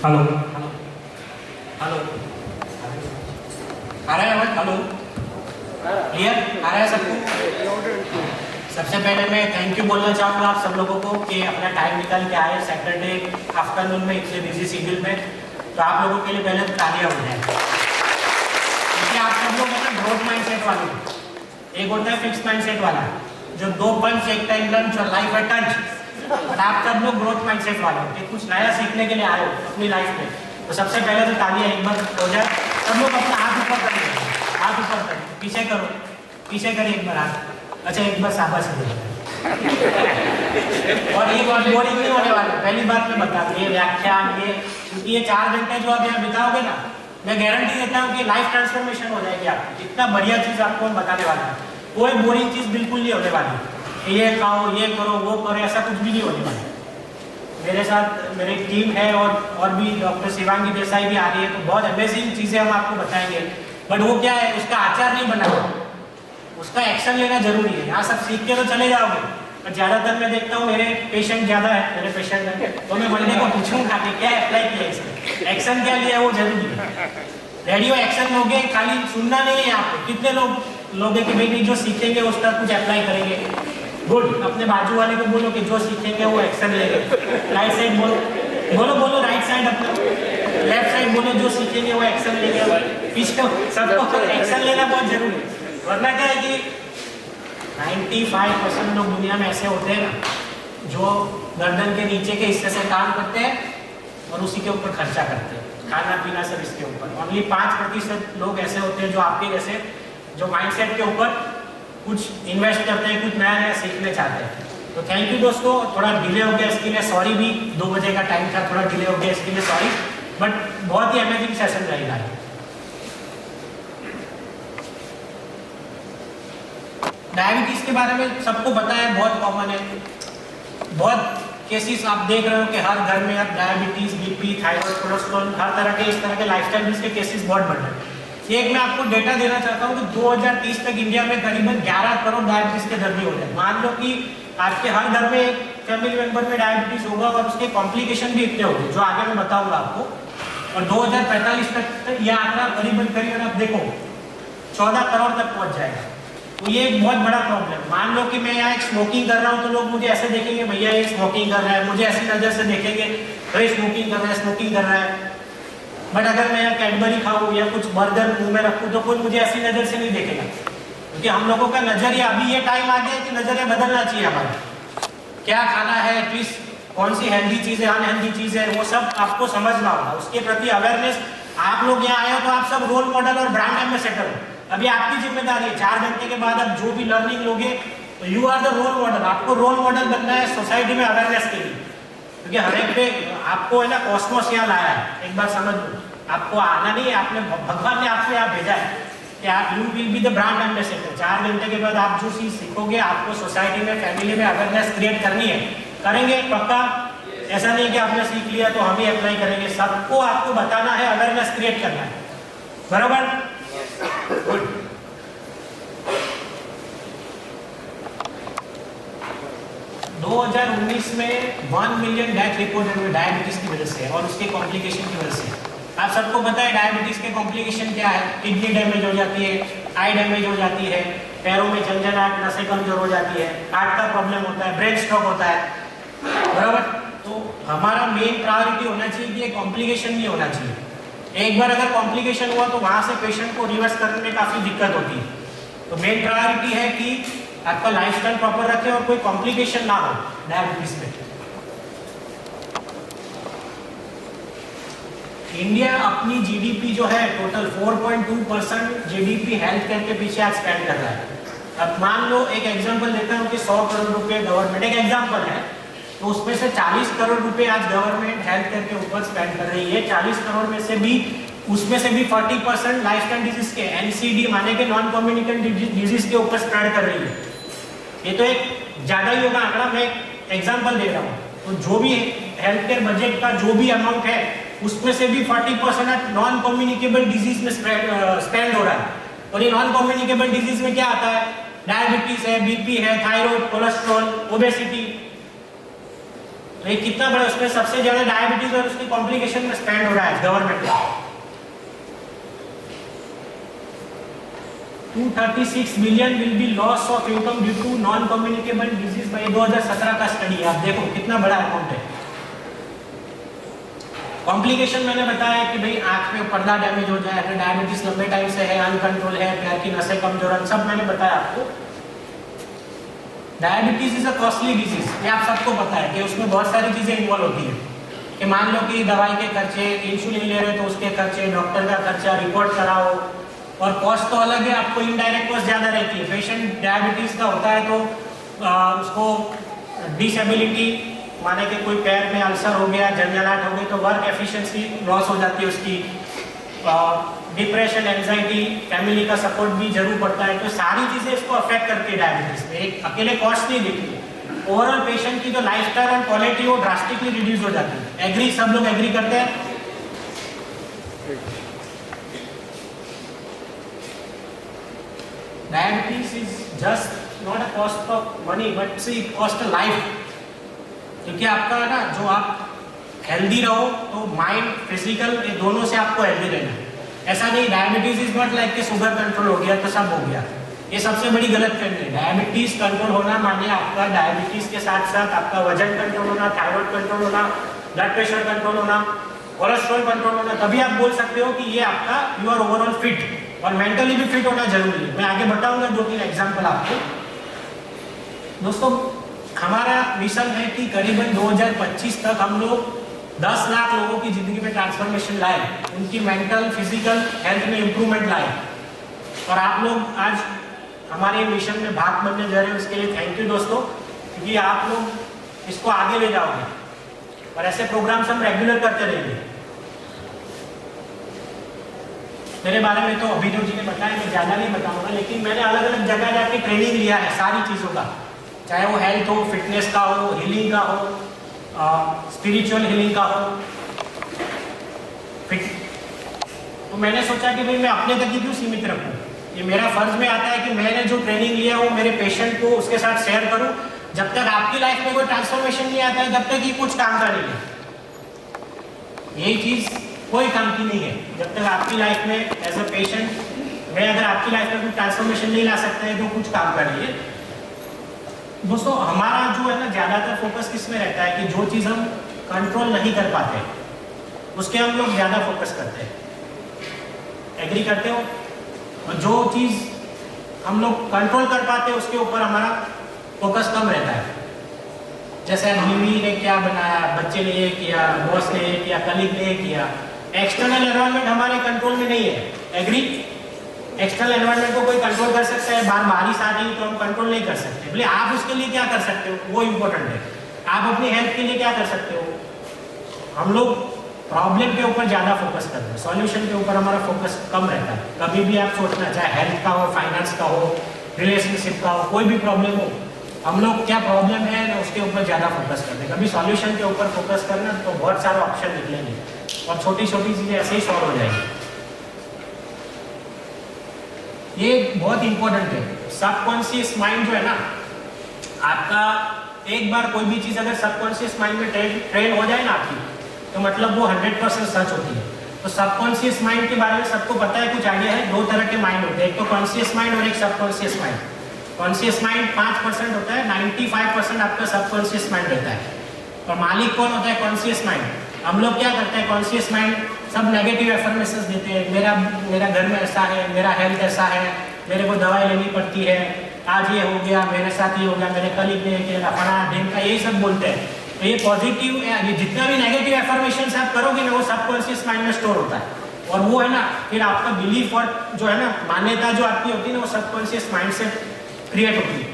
Hello hello आ रहा है आवाज? हेलो क्लियर आ रहा है सबको? सबसे पहले मैं थैंक यू बोलना चाहूँगा आप सब लोगों को कि अपना टाइम निकाल के आए सैटरडे आफ्टरनून में इतने बिजी शेड्यूल में। तो आप लोगों के लिए पहले तो तालियां हो जाए क्योंकि आप सब लोग मतलब ग्रोथ माइंडसेट वाले, एक होता है फिक्स माइंडसेट वाला जो 2 पंच एक टाइम लंच और लाइफ है टंच, बट आप सब लोग ग्रोथ माइंडसेट वाले हो कि कुछ नया सीखने के लिए आए हो अपनी लाइफ में। तो सबसे पहले तो तालियां एक बार हो जाए, सब लोग अपना हाथ ऊपर करेंगे, हाथ ऊपर करें, पीछे करो, पीछे करें एक बार हाथ, अच्छा एक बार शाबाश दे और ये बात बोरिंग नहीं होने वाला। पहली बात मैं बता दूं, ये व्याख्यान ये क्योंकि ये 4 घंटे जो आप यहाँ बिताओगे ना, मैं गारंटी देता हूँ कि लाइफ ट्रांसफॉर्मेशन हो जाएगी आपकी। इतना बढ़िया चीज़ आपको हम बताने वाला है, कोई बोरिंग चीज़ बिल्कुल नहीं होने वाली। ये खाओ, ये करो, वो करो, ऐसा कुछ भी नहीं होने वाला। मेरे साथ मेरी टीम है और भी डॉक्टर शिवांगी देसाई भी आ रही है, तो बहुत अमेजिंग चीज़ें हम आपको बताएंगे। बट वो क्या है, उसका आचार नहीं बना, उसका एक्शन लेना जरूरी है। यहाँ सब सीख के तो चले जाओगे, पर ज़्यादातर मैं देखता हूँ मेरे पेशेंट ज़्यादा है, मेरे पेशेंट है, तो मैं बंदे को पूछूंगा कि क्या अप्लाई किया इसमें, एक्शन क्या लिया, वो जरूरी है। रेडियो एक्शन लोगे, खाली सुनना नहीं है आपको। कितने लोग हैं कि भाई जो सीखेंगे उसका कुछ अप्लाई करेंगे? गुड। अपने बाजू वाले को बोलो कि जो सीखेंगे वो एक्शन लेंगे। राइट साइड बोलो, बोलो बोलो राइट साइड, अपना लेफ्ट साइड बोलो, जो सीखेंगे वो एक्शन लेंगे। पीछे सबको एक्शन लेना बहुत जरूरी है, वरना क्या है कि 95% लोग दुनिया में ऐसे होते हैं ना जो गर्दन के नीचे के हिस्से से काम करते हैं और उसी के ऊपर खर्चा करते हैं, खाना पीना सब इसके ऊपर। ओनली 5% लोग ऐसे होते हैं जो आपके जैसे जो माइंडसेट के ऊपर कुछ इन्वेस्ट करते हैं, कुछ नया नया सीखने चाहते हैं। तो थैंक यू दोस्तों, थोड़ा डिले हो गया इसके लिए सॉरी भी, 2 बजे का टाइम था, थोड़ा डिले हो गया इसके लिए सॉरी, बट बहुत ही अमेजिंग सेशन रहेगा। डायबिटीज के बारे में सबको पता है, बहुत कॉमन है, बहुत केसेस आप देख रहे हो कि हर घर में अब डायबिटीज, बीपी, थायराइड, कोलेस्ट्रॉल, हर तरह के इस तरह के लाइफस्टाइल डिजीज के केसेस बहुत बढ़ रहे हैं। एक मैं आपको डेटा देना चाहता हूँ कि 2030 तक इंडिया में करीबन 11 करोड़ डायबिटीज के दर्दी हो जाए। मान लो कि आपके हर घर में एक फैमिली मेंबर में डायबिटीज होगा और उसके कॉम्प्लिकेशन भी इतने होंगे जो आगे मैं बताऊंगा आपको। और 2045 तक यह आंकड़ा करीबन आप देखो 14 करोड़ तक पहुंच जाएगा। तो ये एक बहुत बड़ा प्रॉब्लम। मान लो कि मैं यहाँ एक स्मोकिंग कर रहा हूँ तो लोग मुझे ऐसे देखेंगे, भैया ये स्मोकिंग कर रहा है, मुझे ऐसी नज़र से देखेंगे, भाई स्मोकिंग कर रहा है, स्मोकिंग कर रहा है। बट अगर मैं यहाँ कैडबरी खाऊँ या कुछ बर्गर मुंह में रखूँ तो कोई मुझे ऐसी नज़र से नहीं देखेगा, क्योंकि हम लोगों का नज़रिया, अभी ये टाइम आ गया कि नज़रिया बदलना चाहिए हमारा। क्या खाना है, एटलीस्ट कौन सी हेल्दी चीज़ है, अनहेल्दी चीज़ है, वो सब आपको समझना होगा, उसके प्रति अवेयरनेस। आप लोग यहाँ आए हो तो आप सब रोल मॉडल और ब्रांड एम्बेसडर हो। अभी आपकी जिम्मेदारी है, 4 घंटे के बाद आप जो भी लर्निंग लोगे तो you are the role model. आपको रोल मॉडल बनना है सोसाइटी में अवेयरनेस के लिए, क्योंकि हर एक पे आपको है ना कॉस्मोस यहाँ लाया है। एक बार समझ लो, आपको आना नहीं है, आपने भगवान ने आपको यहाँ भेजा है कि आप you will be the brand ambassador. 4 घंटे के बाद आप जो चीज़ सीखोगे आपको सोसाइटी में, फैमिली में अवेयरनेस क्रिएट करनी है। करेंगे पक्का? ऐसा नहीं कि आपने सीख लिया तो हम ही अप्लाई करेंगे, सबको आपको बताना है, अवेयरनेस क्रिएट करना है, बराबर? गुड। दो 2019 में 1 मिलियन डेथ रिपोर्टेड हुए डायबिटीज की वजह से और उसके कॉम्प्लिकेशन की वजह से। आप सबको पता है डायबिटीज के कॉम्प्लिकेशन क्या है? किडनी डैमेज हो जाती है, आई डैमेज हो जाती है, पैरों में झंझनाहट, नसें कमजोर हो जाती है, हार्ट का प्रॉब्लम होता है, ब्रेन स्ट्रोक होता है, बराबर? तो हमारा मेन प्रायोरिटी होना चाहिए कि ये कॉम्प्लिकेशन नहीं होना चाहिए। एक बार अगर कॉम्प्लिकेशन हुआ तो वहाँ से पेशेंट को रिवर्स करने में काफ़ी दिक्कत होती है। तो मेन प्रायोरिटी है कि आपका लाइफस्टाइल प्रॉपर रखें और कोई कॉम्प्लिकेशन ना हो डायबिटीज में। इंडिया अपनी जीडीपी जो है टोटल 4.2% जीडीपी हेल्थ केयर के पीछे आज स्पेंड कर रहा है। अब मान लो एक एग्जांपल देता हूँ कि 100 करोड़ रुपए गवर्नमेंट, एक एग्जांपल है, तो उसमें से 40 करोड़ रुपए आज गवर्नमेंट हेल्थ केयर के ऊपर स्पेंड कर रही है। 40 करोड़ में से भी, उसमें से भी 40% लाइफस्टाइल डिजीज के, एनसीडी माने के नॉन कम्युनिकेबल डिजीज के ऊपर स्पेंड कर रही है। ये तो एक ज्यादा ही होगा आंकड़ा, मैं एग्जांपल दे रहा हूँ। तो जो भी हेल्थ केयर बजट का जो भी अमाउंट है उसमें से भी 40% नॉन कम्युनिकेबल डिजीज में स्पेंड हो रहा है। और ये नॉन कम्युनिकेबल डिजीज में क्या आता है? डायबिटीज है, बीपी है, थायराइड, कोलेस्ट्रॉल, ओबेसिटी। तो ये कितना बड़ा, उसमें सबसे ज्यादा डायबिटीज और उसकी कॉम्प्लिकेशन में स्पेंड हो रहा है गवर्नमेंट का। 236 billion will be loss of income due to non communicable disease by 2017 का स्टडी है। आप देखो कितना बड़ा अमाउंट है। कॉम्प्लिकेशन मैंने बताया कि भाई आंख में पर्दा डैमेज हो जाए, अगर डायबिटीज लंबे टाइम से है, अनकंट्रोल है, पैर की नसें कमजोर, सब मैंने बताया आपको। Diabetes is a costly disease, ये आप सबको पता है कि उसमें बहुत सारी चीजें इन्वॉल्व होती है कि मान लो कि दवाई के खर्चे, इंसुलिन ले रहे हो तो उसके खर्चे, डॉक्टर का खर्चा, रिपोर्ट कराओ, और कॉस्ट तो अलग है, आपको इनडायरेक्ट कॉस्ट ज्यादा रहती है। पेशेंट डायबिटीज का होता है तो उसको डिसेबिलिटी, माने कि कोई पैर में अल्सर हो गया, झंझनाहट हो गई, तो वर्क एफिशिएंसी लॉस हो जाती है उसकी, डिप्रेशन, एंजाइटी, फैमिली का सपोर्ट भी जरूर पड़ता है। तो सारी चीजें इसको अफेक्ट करती है डायबिटीज में, एक अकेले कॉस्ट नहीं दिखती, ओवरऑल पेशेंट की जो लाइफस्टाइल और क्वालिटी वो ड्रास्टिकली रिड्यूस हो जाती है। एग्री, सब लोग एग्री करते हैं? Diabetes is just not a cost of money but see cost of life, क्योंकि आपका ना जो आप हेल्दी रहो तो माइंड, फिजिकल, ये दोनों से आपको हेल्दी रहना है। ऐसा नहीं डायबिटीज इज नॉट लाइक कि शुगर कंट्रोल हो गया तो सब हो गया, ये सबसे बड़ी गलत फहमी है। डायबिटीज कंट्रोल होना माने आपका डायबिटीज के साथ साथ आपका वजन कंट्रोल होना, थायराइड कंट्रोल होना, ब्लड प्रेशर कंट्रोल होना, कोलेस्ट्रॉल कंट्रोल होना, तभी आप बोल सकते हो कि ये आपका यू आर ओवरऑल फिट, और मेंटली भी फिट होना जरूरी है। मैं आगे बताऊंगा 2-3 एग्जाम्पल आपको। दोस्तों, हमारा मिशन है कि करीबन 2025 तक हम लोग 10 लाख लोगों की जिंदगी में ट्रांसफॉर्मेशन लाए, उनकी मेंटल, फिजिकल हेल्थ में इंप्रूवमेंट लाए, और आप लोग आज हमारे मिशन में भाग बनने जा रहे हैं। उसके लिए थैंक यू दोस्तों, क्योंकि आप लोग इसको आगे ले जाओगे और ऐसे प्रोग्राम्स हम रेगुलर करते रहेंगे। मेरे बारे में तो अभिनव जी ने बताया, मैं ज़्यादा नहीं बताऊंगा, लेकिन मैंने अलग अलग जगह जाके ट्रेनिंग लिया है सारी चीज़ों का, चाहे वो हेल्थ हो, फिटनेस का हो, हीलिंग का हो, स्पिरिचुअल हीलिंग का हो, तो मैंने सोचा कि भाई मैं अपने तक ही क्यों सीमित रखूं। ये मेरा फर्ज में आता है कि मैंने जो ट्रेनिंग लिया वो मेरे पेशेंट को उसके साथ शेयर करूं। जब तक आपकी लाइफ में कोई ट्रांसफॉर्मेशन नहीं आता है, जब तक ये कुछ काम का नहीं है। यही चीज कोई काम की नहीं है जब तक आपकी लाइफ में एज अ पेशेंट मैं अगर आपकी लाइफ में कोई ट्रांसफॉर्मेशन नहीं ला सकता है तो कुछ काम का नहीं है। दोस्तों, हमारा जो है ना ज्यादातर फोकस किस में रहता है कि जो चीज हम कंट्रोल नहीं कर पाते उसके हम लोग ज्यादा फोकस करते हैं। एग्री करते हो? और जो चीज हम लोग कंट्रोल कर पाते हैं उसके ऊपर हमारा फोकस कम रहता है। जैसे बीवी ने क्या बनाया, बच्चे ने ये किया, बॉस ने ये किया, कलीग ने ये किया। एक्सटर्नल एनवायरनमेंट हमारे कंट्रोल में नहीं है। एग्री? एक्सटर्नल एनवायरनमेंट को कोई कंट्रोल कर सकता है, बारिश आ रही तो हम कंट्रोल नहीं कर सकते। बोले आप उसके लिए क्या कर सकते हो, वो इम्पोर्टेंट है। आप अपनी हेल्थ के लिए क्या कर सकते हो? हम लोग प्रॉब्लम के ऊपर ज़्यादा फोकस करते हैं, सॉल्यूशन के ऊपर हमारा फोकस कम रहता है। कभी भी आप सोचना, चाहे हेल्थ का हो, फाइनेंस का हो, रिलेशनशिप का हो, कोई भी प्रॉब्लम हो, हम लोग क्या प्रॉब्लम है ना उसके ऊपर ज़्यादा फोकस करते हैं। कभी सॉल्यूशन के ऊपर फोकस करना तो बहुत सारे ऑप्शन निकलेंगे और छोटी छोटी चीज़ें ऐसे ही सॉल्व हो जाएंगी। ये बहुत इंपॉर्टेंट है। सबकॉन्शियस माइंड जो है ना आपका, एक बार कोई भी चीज़ अगर सबकॉन्शियस माइंड में ट्रेन हो जाए ना आपकी, तो मतलब वो 100% सच होती है। तो सबकॉन्शियस माइंड के बारे में सबको पता है, कुछ आइडिया है? 2 तरह के माइंड होते हैं, एक तो कॉन्शियस माइंड और एक सबकॉन्शियस माइंड। कॉन्शियस माइंड 5% होता है, 95% आपका सबकॉन्शियस माइंड रहता है। और मालिक कौन होता है कॉन्शियस माइंड? हम लोग क्या करते हैं, कॉन्शियस माइंड सब नेगेटिव एफर्मेशंस देते हैं। मेरा घर में ऐसा है, मेरा हेल्थ ऐसा है, मेरे को दवाई लेनी पड़ती है, आज ये हो गया, मेरे साथ ये हो गया, मेरे कलीग ने किया, फलाना ढिमका, यही सब बोलते हैं। तो ये पॉजिटिव, ये जितना भी नेगेटिव एफर्मेशंस आप करोगे ना वो सबकॉन्शियस माइंड में स्टोर होता है। और वो है ना फिर आपका बिलीफ और जो है ना मान्यता जो आपकी होती है ना वो सबकॉन्शियस माइंड से क्रिएट होती है।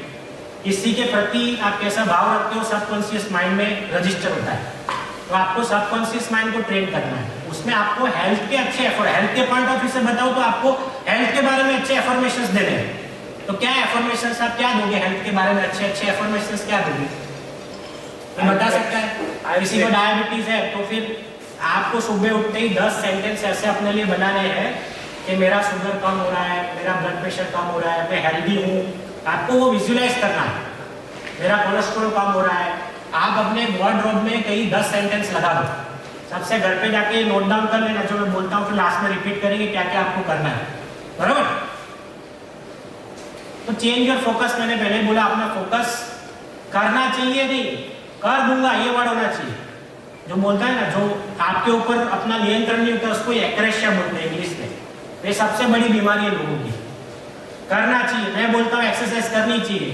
किसी के प्रति आप कैसा भाव रखते हो सबकॉन्शियस माइंड में रजिस्टर होता है। तो आपको सबकॉन्शियस माइंड को ट्रेन करना है। उसमें आपको हेल्थ के अच्छे हेल्थ के पॉइंट ऑफ व्यू से बताओ तो आपको हेल्थ के बारे में अच्छे एफर्मेशंस देने हैं। तो क्या एफर्मेशंस आप क्या दोगे हेल्थ के बारे में? अच्छे एफर्मेशंस क्या दोगे? तो बता सकता है? किसी को डायबिटीज है तो फिर आपको सुबह उठते ही 10 सेंटेंस ऐसे अपने लिए बनाने हैं कि मेरा शुगर कम हो रहा है, मेरा ब्लड प्रेशर कम हो रहा है, मैं हेल्दी हूँ। आपको वो विजुअलाइज करना है। मेरा कोलेस्ट्रॉल कम हो रहा है, आप अपने वार्डरोब में कई 10 सेंटेंस लगा दो। सबसे घर पे जाके नोट डाउन कर लेना जो मैं बोलता हूँ, फिर लास्ट में रिपीट करेंगे क्या क्या आपको करना है, बराबर। तो चेंज योर फोकस, मैंने पहले बोला अपना फोकस करना चाहिए, नहीं कर दूंगा ये वर्ड होना चाहिए। जो बोलता है ना, जो आपके ऊपर अपना नियंत्रण नहीं होता उसको एक्रेशिया बोलते हैं इंग्लिश में। ये सबसे बड़ी बीमारी है लोगों की। करना चाहिए, मैं बोलता हूँ एक्सरसाइज करनी चाहिए,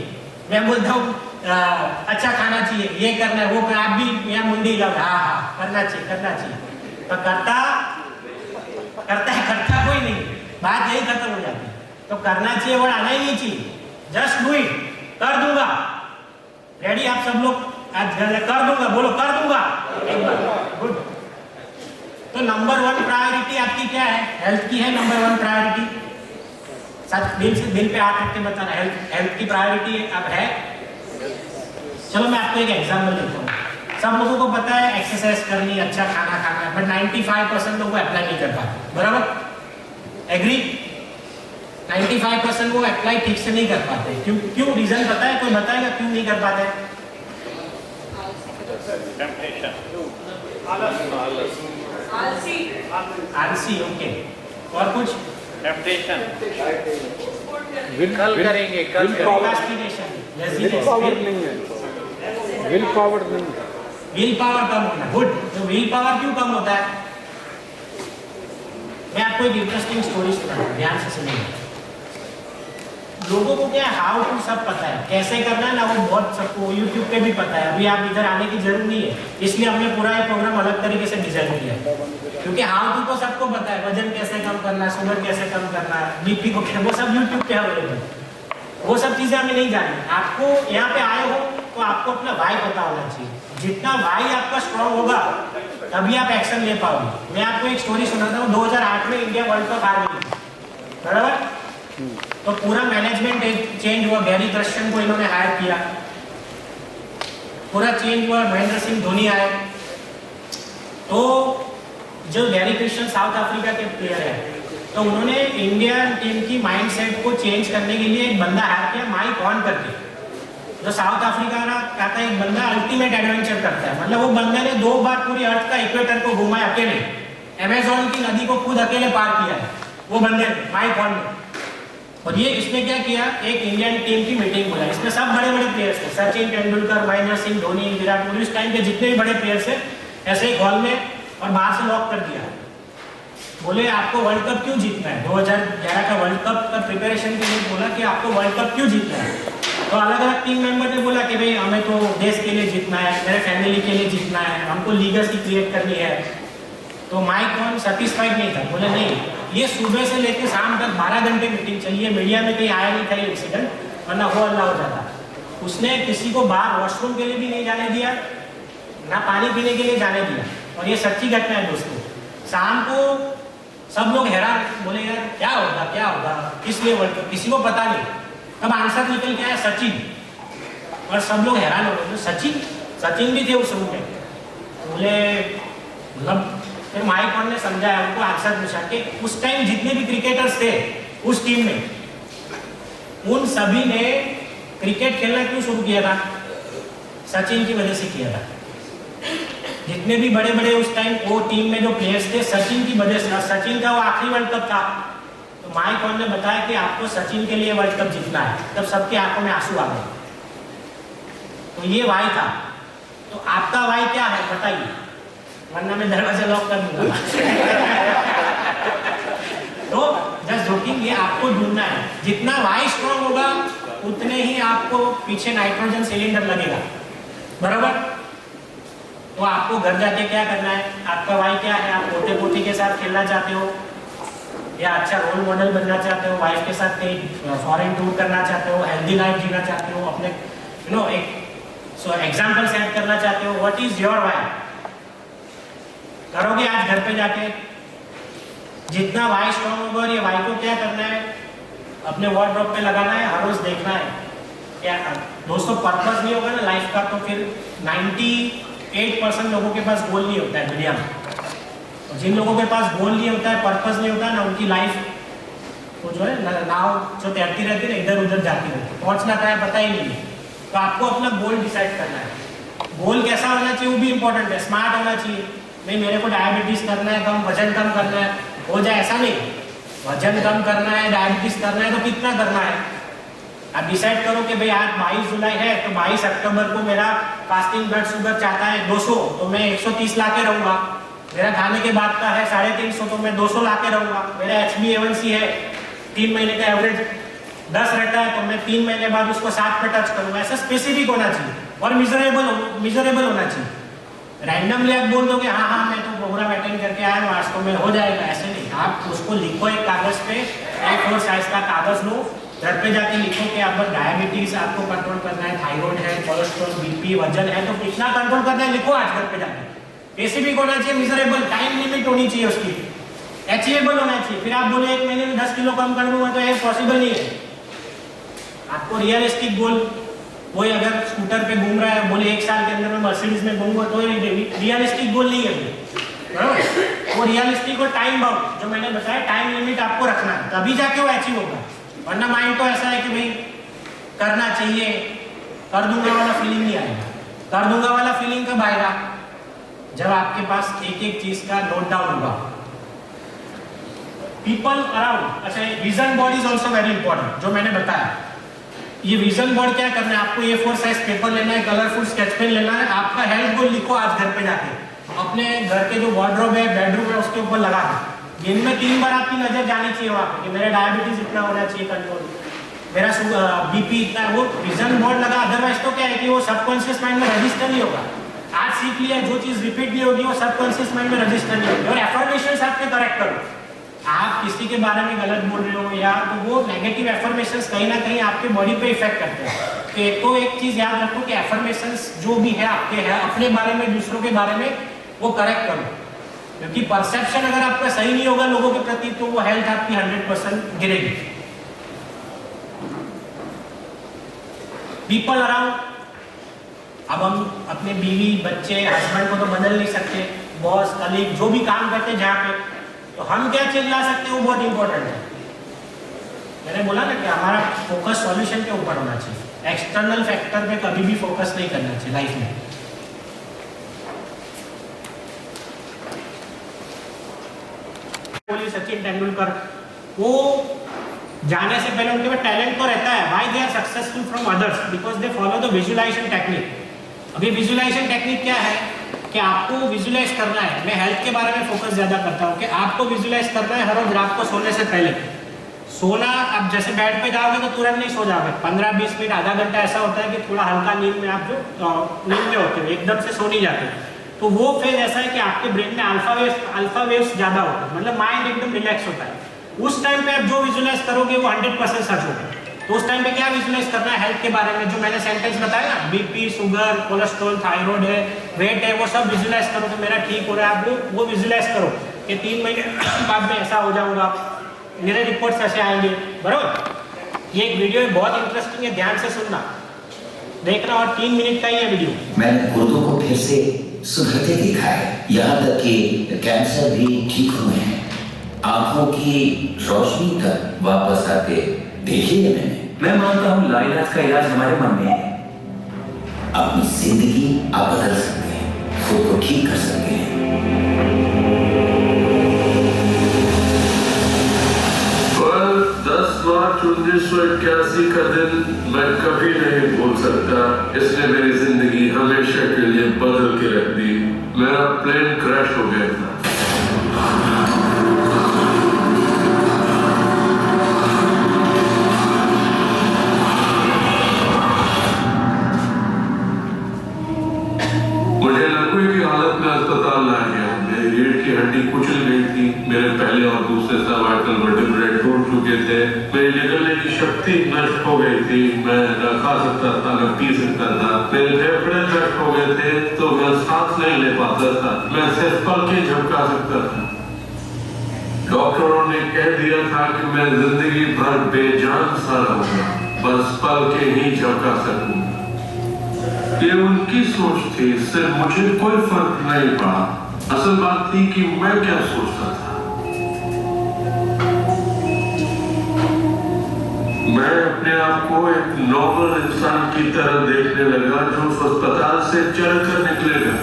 मैं बोलता हूँ अच्छा खाना चाहिए, ये करना है, वो आप भी यहाँ मुंडी लगाओ, हाँ हाँ करना चाहिए करना चाहिए, तो करता कोई नहीं, बात यही खत्म हो जाती है। तो करना चाहिए वर्ड आना ही नहीं चाहिए, जस्ट डू इट, कर दूंगा। रेडी आप सब लोग, आज कर दूंगा बोलो, कर दूंगा एक बार, गुड। तो नंबर 1 प्रायोरिटी आपकी क्या है? हेल्थ की है नंबर 1 प्रायोरिटी। सच दिल पे हाथ रख के बताना, हेल्थ की प्रायोरिटी अब है। चलो मैं आपको एक एग्जांपल देता हूँ। सब लोगों को पता है एक्सरसाइज करनी, अच्छा खाना खाना है, बट 95% लोग अप्लाई नहीं कर पाते, बराबर, एग्री? 95% वो अप्लाई ठीक से नहीं कर पाते। क्यों रीजन पता है? कोई बताएगा क्यों नहीं कर पाते? आलसी, ओके। और कुछ? कल करेंगे, कल विल पावर कम होना, गुड। तो विल पावर क्यों कम होता है? मैं आपको एक इंटरेस्टिंग स्टोरी सुनाऊंगा, ध्यान से सुनिए। लोगों को क्या हाउ टू सब पता है, कैसे करना है ना, वो बहुत सबको यूट्यूब पे भी पता है। अभी आप इधर आने की जरूरत नहीं है, इसलिए हमने पूरा ये प्रोग्राम अलग तरीके से डिजाइन किया है, क्योंकि हाउ टू तो सबको पता है। वजन कैसे कम करना है, शुगर कैसे कम करना है, बीपी को, वो सब यूट्यूब पे अवेलेबल। वो सब चीजें हमें नहीं जाननी। आपको यहाँ पे आए हो तो आपको अपना वाई पता होना चाहिए। जितना वाई आपका स्ट्रॉन्ग होगा तभी आप एक्शन ले पाओगे। मैं आपको एक स्टोरी सुनाता हूँ। 2008 में इंडिया वर्ल्ड कप हार गई, बराबर। तो पूरा मैनेजमेंट चेंज हुआ, गैरी कृष्णन को इन्होंने हायर किया, पूरा चेंज हुआ, महेंद्र सिंह धोनी आए। तो जो गैरी कृष्णन साउथ अफ्रीका के प्लेयर है, तो उन्होंने इंडियन टीम की माइंडसेट को चेंज करने के लिए एक बंदा हायर किया, माइक ऑन करके। जो साउथ अफ्रीका का था एक बंदा, अल्टीमेट एडवेंचर करता है। मतलब वो बंदे ने 2 बार पूरी अर्थ का इक्वेटर को घुमा अकेले, अमेज़न की नदी को खुद अकेले पार किया है वो बंदे ने, माइक ऑन में। और ये इसने क्या किया, एक इंडियन टीम की मीटिंग बुलाई। इसमें सब बड़े बड़े प्लेयर्स थे, सचिन तेंदुलकर, महेंद्र सिंह धोनी, विराट कोहली, उस टाइम के जितने भी बड़े प्लेयर्स थे, ऐसे ही हॉल में, और बाहर से लॉक कर दिया। बोले आपको वर्ल्ड कप क्यों जीतना है? 2011 का वर्ल्ड कप का प्रिपरेशन के लिए बोला कि आपको वर्ल्ड कप क्यों जीतना है? तो अलग अलग टीम मेंबर ने बोला कि भाई हमें तो देश के लिए जीतना है, मेरे फैमिली के लिए जीतना है, हमको लीगेसी क्रिएट करनी है। तो माइक ऑन सेटिस्फाइड नहीं था, बोले नहीं, ये सुबह से लेकर शाम तक 12 घंटे मीटिंग चली है, मीडिया में कहीं आया नहीं था ये इंसिडेंट, वरना हो अल्लाह हो जाता। उसने किसी को बाहर वॉशरूम के लिए भी नहीं जाने दिया, ना पानी पीने के लिए जाने दिया। और ये सच्ची घटना है दोस्तों। शाम को सब लोग हैरान, बोले यार क्या होगा, किस लिए वर्ल्ड कप, किसी को पता नहीं। तब आंसर निकल के आया सचिन, और सब लोग हैरान हो गए, सचिन भी थे उस रूम में। बोले मतलब, फिर माइक ऑन ने समझाया उनको, आंसर पूछा कि उस टाइम जितने भी क्रिकेटर्स थे उस टीम में, उन सभी ने क्रिकेट खेलना क्यों शुरू किया था? सचिन की वजह से किया था। जितने भी बड़े बड़े उस टाइम वो टीम में जो प्लेयर्स थे, सचिन की वजह से। सचिन का वो आखिरी वर्ल्ड कप था, तो माइक ऑन ने बताया कि आपको सचिन के लिए वर्ल्ड कप जीतना है। तब सबके आंखों में आंसू आ गए। तो ये वाई था। तो आपका वाई क्या है बताइए, वरना मैं दरवाजा लॉक कर दूंगा। तो जस्ट जोकिंग, ये आपको ढूंढना है। जितना वाई स्ट्रॉन्ग होगा उतने ही आपको पीछे नाइट्रोजन सिलेंडर लगेगा, बराबर। तो आपको घर जाके क्या करना है, आपका वाई क्या है? आप पोते पोती के साथ खेलना चाहते हो, या अच्छा रोल मॉडल बनना चाहते हो, वाइफ के साथ कहीं फॉरेन टूर करना चाहते हो, हेल्दी लाइफ जीना चाहते हो, अपने एक एग्जाम्पल सेट करना चाहते हो। What is your why? करोगे आज घर पे जाके। जितना वाई स्ट्रॉन्ग होगा, और ये वाई को क्या करना है, अपने वार्डरोब पे लगाना है, हर रोज देखना है क्या। दोस्तों पर्पस नहीं होगा ना लाइफ का, तो फिर 98% लोगों के पास गोल नहीं होता है दुनिया में। और जिन लोगों के पास गोल नहीं होता है, पर्पस नहीं होता ना, उनकी लाइफ वो जो है नाव जो तैरती रहती है ना, इधर उधर जाती रहती है, पहुंचना क्या है पता ही नहीं है। तो आपको अपना गोल डिसाइड करना है। गोल कैसा होना चाहिए वो भी इंपॉर्टेंट है, स्मार्ट होना चाहिए। नहीं मेरे को डायबिटीज करना है कम, वजन कम करना है, हो जाए ऐसा नहीं। वजन कम करना है, डायबिटीज करना है तो कितना करना है। अब डिसाइड करो कि भाई आज 22 जुलाई है तो 22 अक्टूबर को मेरा फास्टिंग ब्लड शुगर चाहता है 200, तो मैं 130 ला के रहूँगा। मेरा खाने के बाद का है 350, तो मैं 200 ला के रहूँगा। मेरा HbA1c है 3 महीने का एवरेज 10 रहता है, तो मैं 3 महीने बाद उसको 7 पे टच करूँगा। ऐसा स्पेसिफिक होना चाहिए और मिजरेबल होना चाहिए। रैंडमली आप बोल दोगे हाँ हाँ मैं तो प्रोग्राम अटेंड करके आया हूँ आज तो मैं हो जाएगा, ऐसे नहीं। आप उसको लिखो एक कागज पे, A4 साइज का कागज लो, घर पे जाके लिखो कि आप डायबिटीज आपको कंट्रोल करना है, थायराइड है, कोलेस्ट्रॉल, BP, वजन है, तो कितना कंट्रोल करना है लिखो आज घर पे जाके। स्पेसिफिक होना चाहिए, मिजरेबल, टाइम लिमिट होनी चाहिए उसकी, अचीवेबल होना चाहिए। फिर आप बोले 1 महीने में 10 किलो कम कर दूंगा तो ये पॉसिबल नहीं है। आपको रियलिस्टिक गोल, कोई अगर स्कूटर पे घूम रहा है बोले 1 साल के अंदर मैं मर्सिडीज में घूमूंगा, तो रियलिस्टिक गोल नहीं है वो रियलिस्टिक और टाइम बाउंड जो मैंने बताया, टाइम लिमिट आपको रखना है, तभी जाके वो अचीव होगा। वरना माइंड तो ऐसा है कि भाई करना चाहिए, कर दूंगा वाला फीलिंग नहीं आएगा। कर दूंगा वाला फीलिंग कब आएगा? जब आपके पास एक एक चीज का नोट डाउन होगा। पीपल अराउंड, अच्छा vision board is also very important, जो मैंने बताया। ये विजन बोर्ड क्या करना है, आपको A4 साइज पेपर लेना है, कलरफुल स्केच पेन लेना है, आपका हेल्थ गोल लिखो आज घर पे जाके, अपने घर के जो वार्डरोब है, बेडरूम है, उसके ऊपर लगा दो। दिन में 3 बार आपकी नजर जानी चाहिए वहाँ पे कि मेरा डायबिटीज इतना होना चाहिए कंट्रोल, मेरा BP इतना है। वो विजन बोर्ड लगा, अदरवाइज तो क्या है कि वो सबकॉन्शियस माइंड में रजिस्टर नहीं होगा। आज सीख लिया, जो चीज रिपीट नहीं होगी वो सबकॉन्शियस माइंड में रजिस्टर नहीं होगी। और एफर्मेशंस आपके करेक्ट करो। आप किसी के बारे में गलत बोल रहे हो या तो वो नेगेटिव एफर्मेशंस कहीं ना कहीं आपके बॉडी पे इफेक्ट करते हैं। तो एक चीज याद रखो कि एफर्मेशंस जो भी है आपके है, अपने बारे में, दूसरों के बारे में, वो करेक्ट करो। क्योंकि परसेप्शन अगर आपका सही नहीं होगा लोगों के प्रति, तो वो हेल्थ आपकी 100% गिरेगी। पीपल अराउंड, अब हम अपने बीवी, बच्चे, हस्बैंड को तो बदल नहीं सकते, बॉस, कलीग, जो भी काम करते हैं जहाँ पे, तो हम क्या चेंज ला सकते हैं वो बहुत इंपॉर्टेंट है। मैंने बोला ना कि हमारा फोकस सॉल्यूशन के ऊपर होना चाहिए, एक्सटर्नल फैक्टर पे कभी भी फोकस नहीं करना चाहिए लाइफ में। सचिन तेंदुलकर, वो जाने से पहले उनके पास टैलेंट तो रहता है। Why they are successful from others? Because they follow the visualisation technique. अभी विजुअलाइजेशन टेक्निक क्या है कि आपको विजुअलाइज करना है। मैं हेल्थ के बारे में फोकस ज्यादा करता हूँ कि आपको विजुअलाइज करना है हर रोज रात को सोने से पहले। सोना, अब जैसे बेड पे जाओगे तो तुरंत नहीं सो जाओगे, 15-20 मिनट, आधा घंटा ऐसा होता है कि थोड़ा हल्का नींद में आप जो नींद में होते हो, एकदम से सो नहीं जाते। तो वो फेज ऐसा है कि आपके ब्रेन में अल्फा वेव्स ज्यादा होता है, मतलब माइंड एकदम रिलैक्स होता है। उस टाइम पे आप जो विजुअलाइज करोगे वो 100% सच होगा। तो उस टाइम पे क्या विजुअलाइज करना है हेल्थ के बारे में, जो मैंने सेंटेंस बताया ना, BP, शुगर, कोलेस्ट्रॉल, थायराइड है, वेट है, वो सब विजुअलाइज करो कि मेरा ठीक हो रहा है। आप वो विजुअलाइज करो कि 3 महीने बाद में ऐसा हो जाऊंगा, मेरे रिपोर्ट्स ऐसे आएंगे, बराबर। ये एक वीडियो है, बहुत इंटरेस्टिंग है, ध्यान से सुनना, देखना, और 3 मिनट का ही है वीडियो। मैंने गुर्दों को फिर से सुधरते दिखा है, यहाँ तक कि कैंसर भी ठीक हुए हैं, आंखों की रोशनी तक वापस आते देखिए मैंने। मैं मानता हूँ लाइलाज का इलाज हमारे मन में है। अपनी जिंदगी आप बदल सकते हैं, खुद को ठीक कर सकते हैं। पर 10 मार्च 1981 का दिन मैं कभी नहीं भूल सकता। इसने मेरी जिंदगी हमेशा के लिए बदल के रख दी। मेरा प्लेन क्रैश हो गया था। मुझे लकवे की हालत में अस्पताल लाया गया। मेरी रीढ़ की हड्डी कुचल गई थी, मेरे पहले और दूसरे सर्वाइकल वर्टेब्रे टूट चुके थे, मेरी निगलने की शक्ति नष्ट हो गई थी, मैं न खा सकता था न पी सकता था, मेरे फेफड़े नष्ट हो गए थे तो मैं सांस नहीं ले पाता था, मैं सिर्फ पलकें झपका सकता था। डॉक्टरों ने कह दिया था कि मैं जिंदगी भर बेजान सा रहूंगा, बस पलकें ही झपका सकूंगा। ये उनकी सोच थी, इससे मुझे कोई फर्क नहीं पड़ा। असल बात थी कि मैं क्या सोचता था। मैं अपने आप को एक नॉर्मल इंसान की तरह देखने लगा जो अस्पताल से चलकर निकलेगा।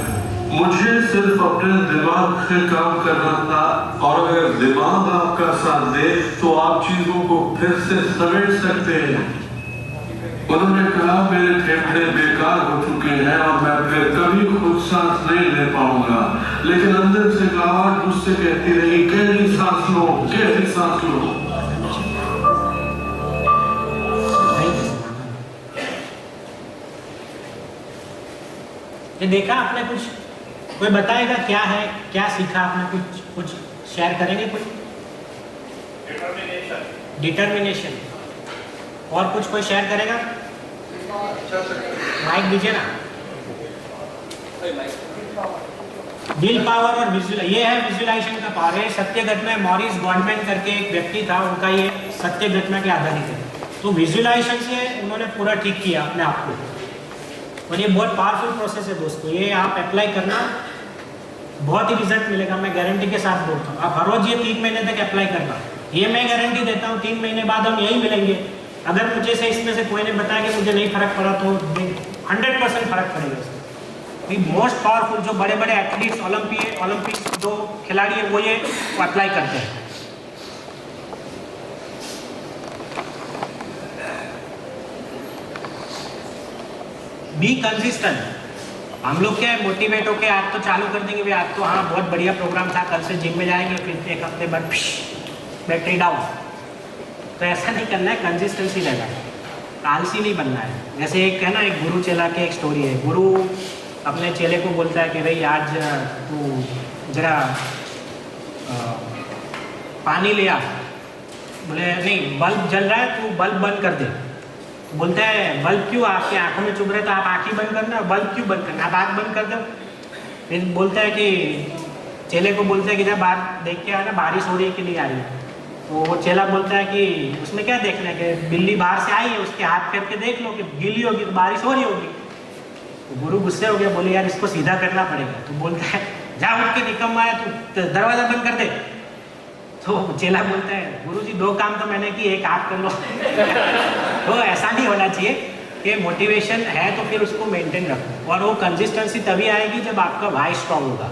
मुझे सिर्फ अपने दिमाग से काम करना था, और अगर दिमाग आपका साथ दे तो आप चीजों को फिर से समेट सकते हैं। उन्होंने कहा मेरे फेफड़े बेकार हो चुके हैं और मैं फिर कभी खुद सांस नहीं ले पाऊंगा, लेकिन अंदर से आवाज मुझसे कहती रही गहरी सांस लो, गहरी सांस लो। ये देखा आपने कुछ? कोई बताएगा क्या है, क्या सीखा आपने? कुछ शेयर करेंगे? कुछ डिटर्मिनेशन और कुछ कोई शेयर करेगा? माइक दीजिए ना। विल पावर और विजुअल, ये है विजुअलाइजेशन का पावर। है सत्य घटना, मॉरिस गॉडमैन करके एक व्यक्ति था, उनका ये सत्य घटना के आधारित है। तो विजुअलाइजेशन से उन्होंने पूरा ठीक किया अपने आप को, और ये बहुत पावरफुल प्रोसेस है दोस्तों। ये आप अप्लाई करना, बहुत ही रिजल्ट मिलेगा, मैं गारंटी के साथ बोलता हूँ। आप हर रोज ये 3 महीने तक अप्लाई करना, ये मैं गारंटी देता हूँ। 3 महीने बाद हम यही मिलेंगे। अगर मुझे से इसमें से कोई ने बताया कि मुझे नहीं फर्क पड़ा, तो 100% फर्क पड़ेगा इसमें। मोस्ट पावरफुल जो बड़े बड़े एथलीट्स, ओलंपिक्स जो खिलाड़ी है, वो ये अप्लाई करते हैं। Be consistent. हम लोग क्या है, मोटिवेट होके आज तो चालू कर देंगे, आज तो हाँ बहुत बढ़िया प्रोग्राम था, कल से जिम में जाएंगे, फिर 1 हफ्ते बाद बैटरी डाउन। तो ऐसा नहीं करना है, कंसिस्टेंसी रहना है, आलसी नहीं बनना है। जैसे एक है ना, एक गुरु चेला की एक स्टोरी है। गुरु अपने चेले को बोलता है कि भाई आज तू जरा पानी ले आ। बोले नहीं, बल्ब जल रहा है, तू बल्ब बंद कर दे। बोलता है बल्ब क्यों? आपकी आंखों में चुभ रहा है तो आप आँख ही बंद करना, बल्ब क्यों बंद करना, आप आँख बंद कर दो। फिर बोलता है कि चेले को बोलता है कि जब बाहर देख के आना, बारिश हो रही है कि नहीं आ रही है। तो वो चेला बोलता है कि उसमें क्या देखना है, कि बिल्ली बाहर से आई है, उसके हाथ फेर के देख लो कि गीली होगी तो बारिश हो रही होगी। तो गुरु गुस्से हो गया, बोले यार इसको सीधा करना पड़ेगा। तो बोलता है जा उठ के निकम्मा है, तू दरवाज़ा बंद कर दे। तो चेला बोलता है गुरुजी 2 काम तो मैंने की, एक आप कर लो। तो ऐसा नहीं होना चाहिए कि मोटिवेशन है तो फिर उसको मेंटेन रखो, और वो कंसिस्टेंसी तभी आएगी जब आपका वाई स्ट्रांग होगा।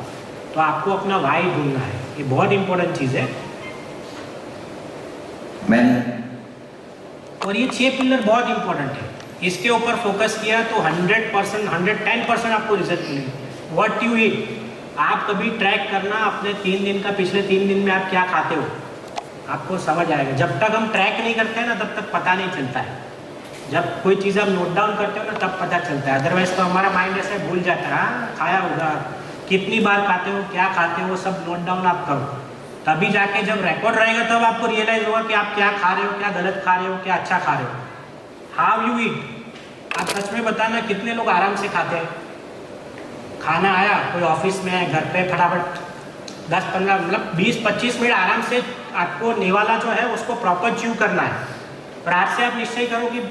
तो आपको अपना वाई ढूंढना है, ये बहुत इंपॉर्टेंट चीज़ है। और ये 6 पिलर बहुत इंपॉर्टेंट है, इसके ऊपर फोकस किया तो 100%, 110% आपको रिजल्ट मिलेगा। व्हाट यू ईट, आप कभी ट्रैक करना अपने 3 दिन का, पिछले 3 दिन में आप क्या खाते हो, आपको समझ आएगा। जब तक हम ट्रैक नहीं करते हैं ना, तब तक पता नहीं चलता है। जब कोई चीज़ आप नोट डाउन करते हो ना, तब पता चलता है। अदरवाइज तो हमारा माइंड ऐसे भूल जाता है। हाँ खाया होगा, कितनी बार खाते हो, क्या खाते हो, सब नोट डाउन आप करो, तभी जाके जब रिकॉर्ड रहेगा तब आपको रियलाइज होगा कि आप क्या खा रहे हो, क्या गलत खा रहे हो, क्या अच्छा खा रहे हो। हाउ यू ईट, आप सच में बताना कितने लोग आराम से खाते हैं। खाना आया, कोई ऑफिस में है, घर पे फटाफट 10-15 मतलब 20-25 मिनट आराम से आपको निवाला जो है उसको प्रॉपर च्यू करना है। और आज से आप निश्चय करो कि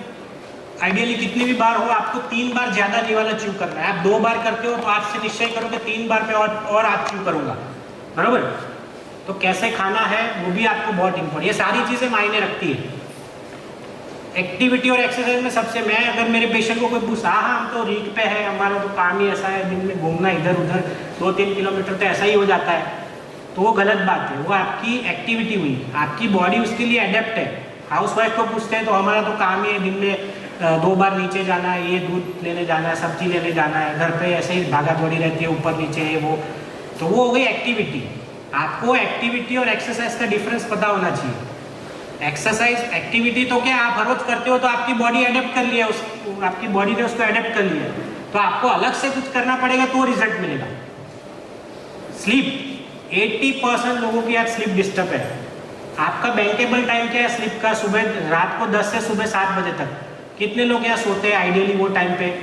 आइडियली कितनी भी बार हो, आपको 3 बार ज़्यादा निवाला च्यू करना है। आप 2 बार करते हो तो आज से निश्चय करो कि 3 बार पे और आप च्यू करूँगा, बराबर। तो कैसे खाना है वो भी आपको बहुत इंपॉर्टेंट, ये सारी चीज़ें मायने रखती है। एक्टिविटी और एक्सरसाइज में सबसे, मैं अगर मेरे पेशेंट को कोई पूछा, हाँ हम तो रीक पे है, हमारा तो काम ही ऐसा है, दिन में घूमना इधर उधर 2-3 किलोमीटर तो ऐसा ही हो जाता है, तो वो गलत बात है। वो आपकी एक्टिविटी हुई, आपकी बॉडी उसके लिए अडेप्ट है। हाउस वाइफ को पूछते हैं तो हमारा तो काम ही है, दिन में 2 बार नीचे जाना है, ये दूध लेने जाना है, सब्जी लेने जाना है, घर पे ऐसे ही भागा दौड़ी रहती है, ऊपर नीचे है वो, तो वो हो गई एक्टिविटी। आपको एक्टिविटी और एक्सरसाइज का डिफरेंस पता होना चाहिए। एक्सरसाइज एक्टिविटी तो क्या आप हर रोज करते हो तो आपकी बॉडी अडेप्ट कर लिया, आपकी बॉडी ने उसको अडेप्ट कर लिया, तो आपको अलग से कुछ करना पड़ेगा तो रिजल्ट मिलेगा। स्लीप, 80% लोगों की आज स्लीप डिस्टर्ब है। आपका बैंकेबल टाइम क्या है स्लीप का? सुबह रात को 10 से सुबह 7 बजे तक। कितने लोग यहाँ सोते हैं आइडियली वो टाइम पे?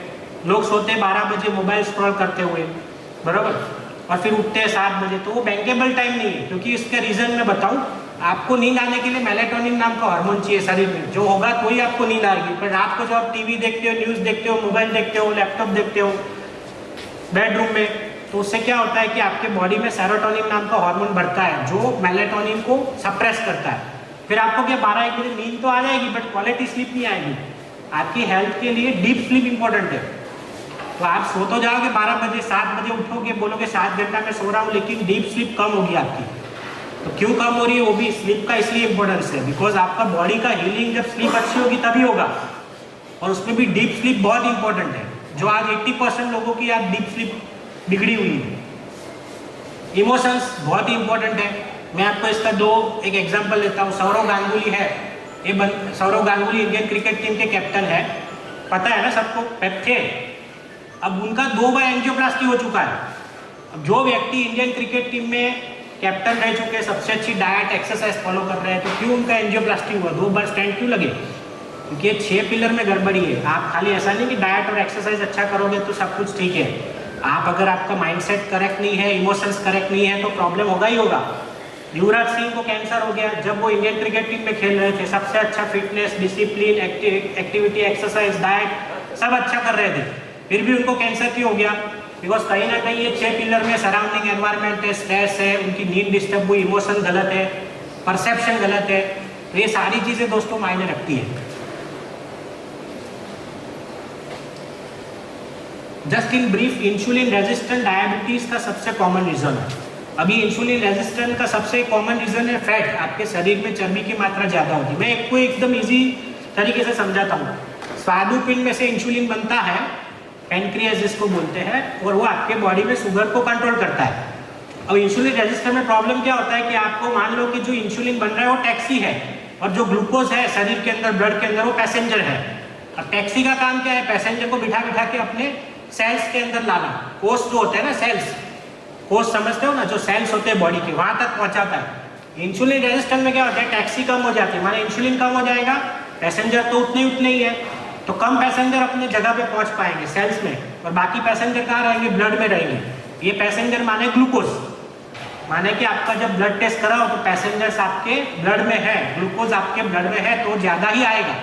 लोग सोते हैं 12 बजे मोबाइल स्क्रॉल करते हुए, बराबर, और फिर उठते हैं 7 बजे। तो वो बैंकेबल टाइम नहीं है, क्योंकि इसका रीज़न मैं बताऊँ, आपको नींद आने के लिए मेलेटोनिन नाम का हार्मोन चाहिए शरीर में, जो होगा तो ही आपको नींद आएगी। पर रात को जब आप टीवी देखते हो, न्यूज़ देखते हो, मोबाइल देखते हो, लैपटॉप देखते हो बेडरूम में, तो उससे क्या होता है कि आपके बॉडी में सेरोटोनिन नाम का हार्मोन बढ़ता है, जो मेलेटोनिन को सप्रेस करता है। फिर आपको क्या 12-1 बजे नींद तो आ जाएगी बट क्वालिटी स्लीप नहीं आएगी। आपकी हेल्थ के लिए डीप स्लीप इंपॉर्टेंट है। तो आप सो तो जाओगे 12 बजे, 7 बजे उठोगे, बोलोगे 7 घंटा मैं सो रहा हूँ, लेकिन डीप स्लीप कम होगी आपकी। तो क्यों कम हो रही है? वो भी स्लीप का इसलिए इंपॉर्टेंस है बिकॉज आपका बॉडी का हीलिंग जब स्लीप अच्छी होगी तभी होगा, और उसमें भी डीप स्लीप बहुत इंपॉर्टेंट है। जो आज 80% लोगों की आज डीप स्लीप बिगड़ी हुई है। इमोशंस बहुत ही इंपॉर्टेंट है। मैं आपको इसका एक एग्जांपल लेता हूँ। सौरव गांगुली है, Sourav Ganguly Indian cricket team के कैप्टन है, पता है ना सबको, थे। अब उनका 2 बार एंजियोप्लास्टी हो चुका है। अब जो व्यक्ति इंडियन क्रिकेट टीम में कैप्टन रह चुके, सबसे अच्छी डाइट एक्सरसाइज फॉलो कर रहे हैं, तो क्यों उनका एंजियोप्लास्टी हुआ? 2 बार स्टेंट क्यों लगे? क्योंकि 6 पिलर में गड़बड़ी है। आप खाली ऐसा नहीं कि डाइट और एक्सरसाइज अच्छा करोगे तो सब कुछ ठीक है। आप अगर आपका माइंडसेट करेक्ट नहीं है, इमोशंस करेक्ट नहीं है, तो प्रॉब्लम होगा ही होगा। युवराज सिंह को कैंसर हो गया जब वो इंडियन क्रिकेट टीम में खेल रहे थे। सबसे अच्छा fitness, discipline, activity, exercise, diet सब अच्छा कर रहे थे, फिर भी उनको कैंसर क्यों हो गया? बिकॉज कहीं ना कहीं ये 6 पिलर में सराउंडिंग एनवायरनमेंट है, स्ट्रेस है, उनकी नींद डिस्टर्ब हुई, इमोशन गलत है, परसेप्शन गलत है। तो ये सारी चीज़ें दोस्तों मायने रखती है। Just in brief, insulin resistant diabetes का सबसे कॉमन रीजन है। अभी इंसुलिन रेजिस्टेंट का सबसे कॉमन रीजन है फैट। आपके शरीर में चर्बी की मात्रा ज़्यादा होती है। मैं आपको एकदम इजी तरीके से समझाता हूँ। स्वादुपिंड में से इंसुलिन बनता है, पैनक्रियास जिसको बोलते हैं, और वो आपके बॉडी में शुगर को कंट्रोल करता है। अब इंसुलिन रेजिस्टेंट में प्रॉब्लम क्या होता है कि आपको मान लो कि जो इंसुलिन बन रहा है वो टैक्सी है, और जो ग्लूकोज है शरीर के अंदर, ब्लड के अंदर, वो पैसेंजर है। अब टैक्सी का काम क्या है? पैसेंजर को बिठा बिठा के अपने सेल्स के अंदर लाना। कोष जो होते हैं ना, सेल्स, कोष समझते हो ना, जो सेल्स होते हैं बॉडी के, वहां तक पहुंचाता है। इंसुलिन रेजिस्टेंट में क्या होता है? टैक्सी कम हो जाती है, माने इंसुलिन कम हो जाएगा, पैसेंजर तो उतने ही है, तो कम पैसेंजर अपने जगह पे पहुंच पाएंगे सेल्स में, और बाकी पैसेंजर कहाँ रहेंगे? ब्लड में रहेंगे। ये पैसेंजर माने ग्लूकोज, माने कि आपका जब ब्लड टेस्ट करा हो तो पैसेंजर्स आपके ब्लड में है, ग्लूकोज आपके ब्लड में है, तो ज़्यादा ही आएगा।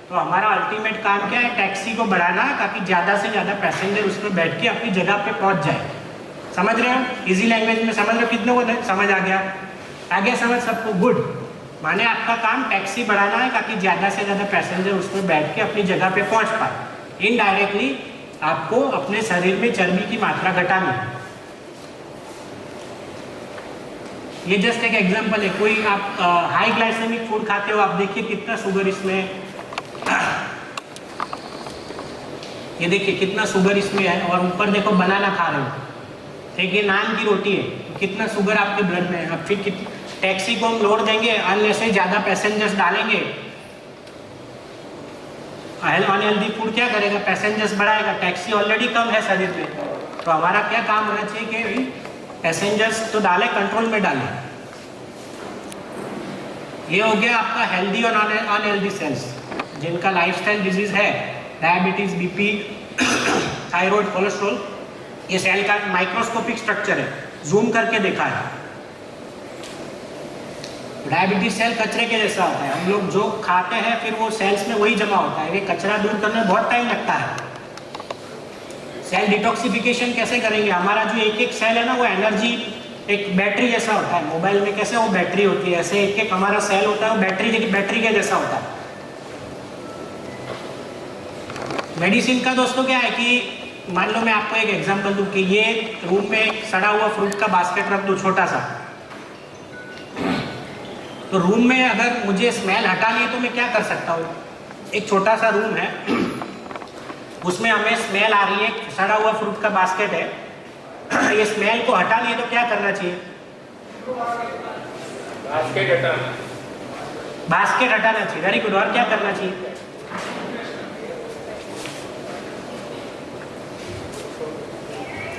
तो हमारा अल्टीमेट काम क्या है? टैक्सी को बढ़ाना, ताकि ज़्यादा से ज़्यादा पैसेंजर उसमें बैठ के अपनी जगह पे पहुंच जाए। समझ रहे हो? इजी लैंग्वेज में समझ रहे हो? कितने को समझ आ गया? आगे समझ सबको? गुड। माने आपका काम टैक्सी बढ़ाना है ताकि ज़्यादा से ज़्यादा पैसेंजर उसमें बैठ के अपनी जगह पे पहुंच पाए। इनडायरेक्टली आपको अपने शरीर में चर्बी की मात्रा घटानी है। ये जस्ट एक एग्जांपल है। कोई आप हाई ग्लाइसेमिक फूड खाते हो, आप देखिए कितना शुगर इसमें, ये देखिए कितना शुगर इसमें है, और ऊपर देखो बनाना खा रहे हो, ठीक है, नान की रोटी है, तो कितना शुगर आपके ब्लड में है। अब फिर टैक्सी को हम लोड देंगे, अननेसेसरी ज़्यादा पैसेंजर्स डालेंगे, अनहेल्दी फूड क्या करेगा? पैसेंजर्स बढ़ाएगा। टैक्सी ऑलरेडी कम है शरीर में, तो हमारा क्या काम होना चाहिए कि पैसेंजर्स तो डालें, कंट्रोल में डालें। ये हो गया आपका हेल्दी और अनहेल्दी सेल्स, जिनका लाइफस्टाइल डिजीज है, डायबिटीज, बीपी, थायराइड, कोलेस्ट्रॉल। ये सेल का माइक्रोस्कोपिक स्ट्रक्चर है, जूम करके देखा है। डायबिटीज सेल कचरे के जैसा होता है। हम लोग जो खाते हैं फिर वो सेल्स में वही जमा होता है। ये कचरा दूर करने में बहुत टाइम लगता है। सेल डिटॉक्सिफिकेशन कैसे करेंगे? हमारा जो एक एक सेल है ना, वो एनर्जी, एक बैटरी जैसा होता है। मोबाइल में कैसे वो बैटरी होती है, ऐसे एक एक हमारा सेल होता है, वो बैटरी के जैसा होता है। मेडिसिन का दोस्तों क्या है कि मान लो मैं आपको एक एग्जांपल दूं कि ये रूम में सड़ा हुआ फ्रूट का बास्केट रख दूं छोटा सा, तो रूम में अगर मुझे स्मेल हटानी है तो मैं क्या कर सकता हूँ? एक छोटा सा रूम है, उसमें हमें स्मेल आ रही है, सड़ा हुआ फ्रूट का बास्केट है, ये स्मेल को हटानी है तो क्या करना चाहिए? बास्केट हटाना चाहिए। Very good. और क्या करना चाहिए?